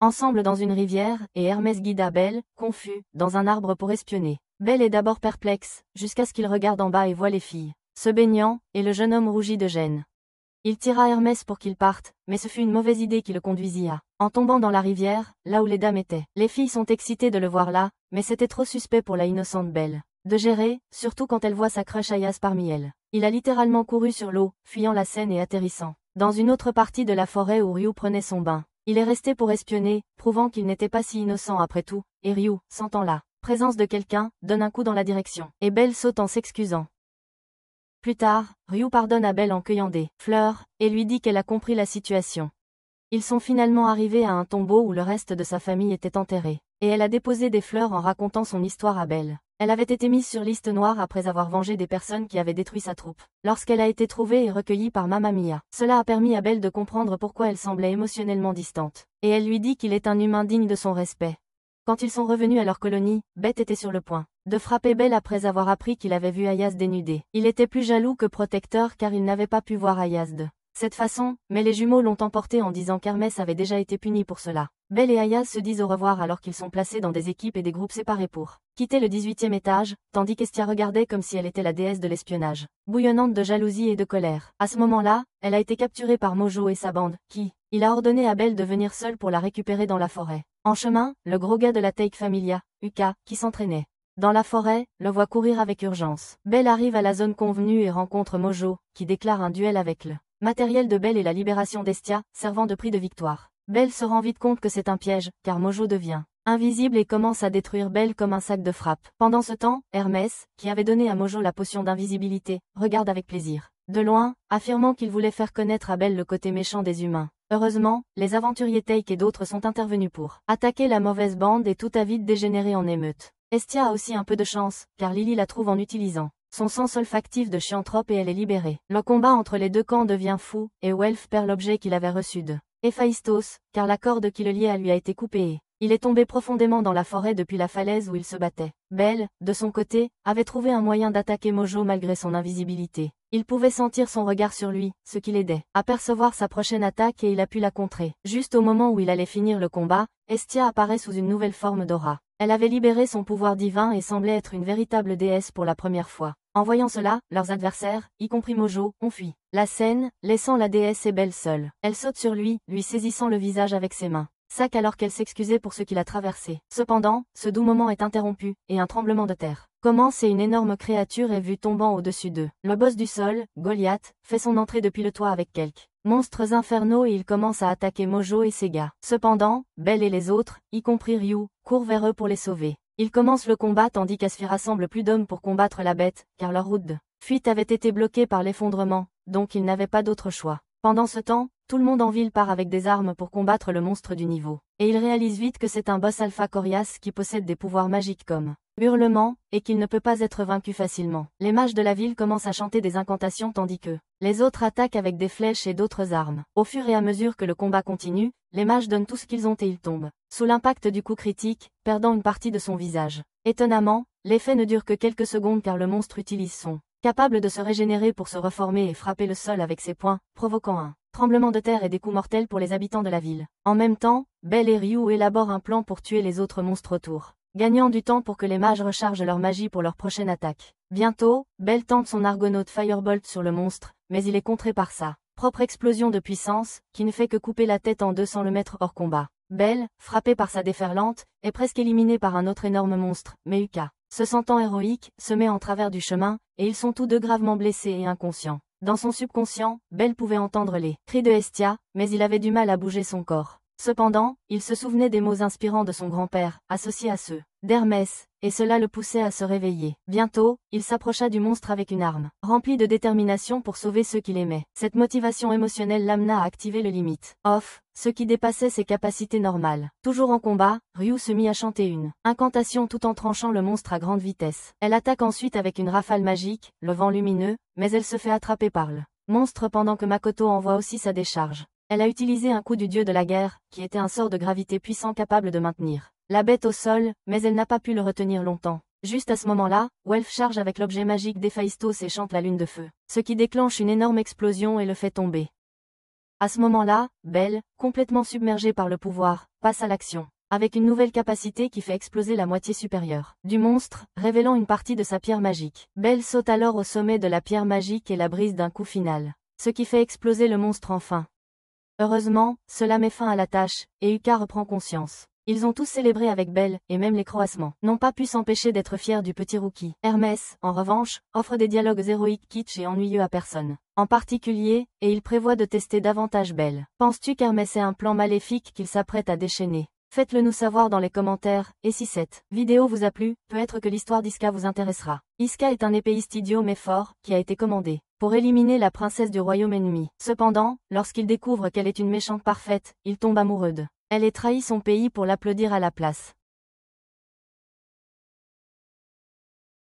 ensemble dans une rivière, et Hermès guida Belle, confus, dans un arbre pour espionner. Belle est d'abord perplexe, jusqu'à ce qu'il regarde en bas et voit les filles se baignant, et le jeune homme rougit de gêne. Il tira Hermès pour qu'il parte, mais ce fut une mauvaise idée qui le conduisit en tombant dans la rivière, là où les dames étaient. Les filles sont excitées de le voir là, mais c'était trop suspect pour la innocente Belle de gérer, surtout quand elle voit sa crush Ayaz parmi elles. Il a littéralement couru sur l'eau, fuyant la scène et atterrissant dans une autre partie de la forêt où Ryu prenait son bain. Il est resté pour espionner, prouvant qu'il n'était pas si innocent après tout, et Ryu, sentant la présence de quelqu'un, donne un coup dans la direction, et Belle saute en s'excusant. Plus tard, Ryu pardonne à Belle en cueillant des fleurs, et lui dit qu'elle a compris la situation. Ils sont finalement arrivés à un tombeau où le reste de sa famille était enterré, et elle a déposé des fleurs en racontant son histoire à Belle. Elle avait été mise sur liste noire après avoir vengé des personnes qui avaient détruit sa troupe. Lorsqu'elle a été trouvée et recueillie par Mamma Mia, cela a permis à Belle de comprendre pourquoi elle semblait émotionnellement distante. Et elle lui dit qu'il est un humain digne de son respect. Quand ils sont revenus à leur colonie, Beth était sur le point de frapper Belle après avoir appris qu'il avait vu Ayaz dénudé. Il était plus jaloux que protecteur car il n'avait pas pu voir Ayaz de cette façon, mais les jumeaux l'ont emporté en disant qu'Hermès avait déjà été puni pour cela. Belle et Ayaz se disent au revoir alors qu'ils sont placés dans des équipes et des groupes séparés pour quitter le 18e étage, tandis qu'Estia regardait comme si elle était la déesse de l'espionnage, bouillonnante de jalousie et de colère. À ce moment-là, elle a été capturée par Mojo et sa bande, il a ordonné à Belle de venir seule pour la récupérer dans la forêt. En chemin, le gros gars de la Take Familia, Uka, qui s'entraînait dans la forêt, le voit courir avec urgence. Belle arrive à la zone convenue et rencontre Mojo, qui déclare un duel avec le matériel de Belle et la libération d'Estia, servant de prix de victoire. Belle se rend vite compte que c'est un piège, car Mojo devient invisible et commence à détruire Belle comme un sac de frappe. Pendant ce temps, Hermès, qui avait donné à Mojo la potion d'invisibilité, regarde avec plaisir de loin, affirmant qu'il voulait faire connaître à Belle le côté méchant des humains. Heureusement, les aventuriers Take et d'autres sont intervenus pour attaquer la mauvaise bande et tout a vite dégénéré en émeute. Estia a aussi un peu de chance, car Lily la trouve en utilisant son sens olfactif de chianthrope et elle est libérée. Le combat entre les deux camps devient fou, et Welf perd l'objet qu'il avait reçu de Héphaïstos, car la corde qui le liait à lui a été coupée et il est tombé profondément dans la forêt depuis la falaise où il se battait. Belle, de son côté, avait trouvé un moyen d'attaquer Mojo malgré son invisibilité. Il pouvait sentir son regard sur lui, ce qui l'aidait à percevoir sa prochaine attaque et il a pu la contrer. Juste au moment où il allait finir le combat, Hestia apparaît sous une nouvelle forme d'aura. Elle avait libéré son pouvoir divin et semblait être une véritable déesse pour la première fois. En voyant cela, leurs adversaires, y compris Mojo, ont fui la scène, laissant la déesse et Belle seule. Elle saute sur lui saisissant le visage avec ses mains. Sac alors qu'elle s'excusait pour ce qu'il a traversé. Cependant, ce doux moment est interrompu, et un tremblement de terre commence et une énorme créature est vue tombant au-dessus d'eux. Le boss du sol, Goliath, fait son entrée depuis le toit avec quelques monstres infernaux et il commence à attaquer Mojo et ses gars. Cependant, Belle et les autres, y compris Ryu, courent vers eux pour les sauver. Ils commencent le combat tandis qu'Asphi rassemble plus d'hommes pour combattre la bête, car leur route de fuite avait été bloquée par l'effondrement, donc ils n'avaient pas d'autre choix. Pendant ce temps, tout le monde en ville part avec des armes pour combattre le monstre du niveau. Et il réalise vite que c'est un boss alpha coriace qui possède des pouvoirs magiques comme hurlement, et qu'il ne peut pas être vaincu facilement. Les mages de la ville commencent à chanter des incantations tandis que les autres attaquent avec des flèches et d'autres armes. Au fur et à mesure que le combat continue, les mages donnent tout ce qu'ils ont et ils tombent sous l'impact du coup critique, perdant une partie de son visage. Étonnamment, l'effet ne dure que quelques secondes car le monstre utilise son capable de se régénérer pour se reformer et frapper le sol avec ses poings, provoquant un tremblement de terre et des coups mortels pour les habitants de la ville. En même temps, Belle et Ryu élaborent un plan pour tuer les autres monstres autour, gagnant du temps pour que les mages rechargent leur magie pour leur prochaine attaque. Bientôt, Belle tente son Argonaute Firebolt sur le monstre, mais il est contré par sa propre explosion de puissance, qui ne fait que couper la tête en deux sans le mettre hors combat. Belle, frappée par sa déferlante, est presque éliminée par un autre énorme monstre, mais Uka, se sentant héroïque, se met en travers du chemin, et ils sont tous deux gravement blessés et inconscients. Dans son subconscient, Belle pouvait entendre les cris de Hestia, mais il avait du mal à bouger son corps. Cependant, il se souvenait des mots inspirants de son grand-père, associés à ceux d'Hermès, et cela le poussait à se réveiller. Bientôt, il s'approcha du monstre avec une arme, remplie de détermination pour sauver ceux qu'il aimait. Cette motivation émotionnelle l'amena à activer le limite off, ce qui dépassait ses capacités normales. Toujours en combat, Ryu se mit à chanter une incantation tout en tranchant le monstre à grande vitesse. Elle attaque ensuite avec une rafale magique, le vent lumineux, mais elle se fait attraper par le monstre pendant que Makoto envoie aussi sa décharge. Elle a utilisé un coup du dieu de la guerre, qui était un sort de gravité puissant capable de maintenir la bête au sol, mais elle n'a pas pu le retenir longtemps. Juste à ce moment-là, Welf charge avec l'objet magique d'Héphaïstos et chante la lune de feu, ce qui déclenche une énorme explosion et le fait tomber. À ce moment-là, Belle, complètement submergée par le pouvoir, passe à l'action, avec une nouvelle capacité qui fait exploser la moitié supérieure du monstre, révélant une partie de sa pierre magique. Belle saute alors au sommet de la pierre magique et la brise d'un coup final, ce qui fait exploser le monstre enfin. Heureusement, cela met fin à la tâche, et Uka reprend conscience. Ils ont tous célébré avec Belle, et même les croassements n'ont pas pu s'empêcher d'être fiers du petit rookie. Hermès, en revanche, offre des dialogues héroïques kitsch et ennuyeux à personne. En particulier, et il prévoit de tester davantage Belle. Penses-tu qu'Hermès est un plan maléfique qu'il s'apprête à déchaîner? Faites-le nous savoir dans les commentaires, et si cette vidéo vous a plu, peut-être que l'histoire d'Iska vous intéressera. Iska est un épéiste idiot mais fort, qui a été commandé pour éliminer la princesse du royaume ennemi. Cependant, lorsqu'il découvre qu'elle est une méchante parfaite, il tombe amoureux d'elle et trahit son pays pour l'applaudir à la place.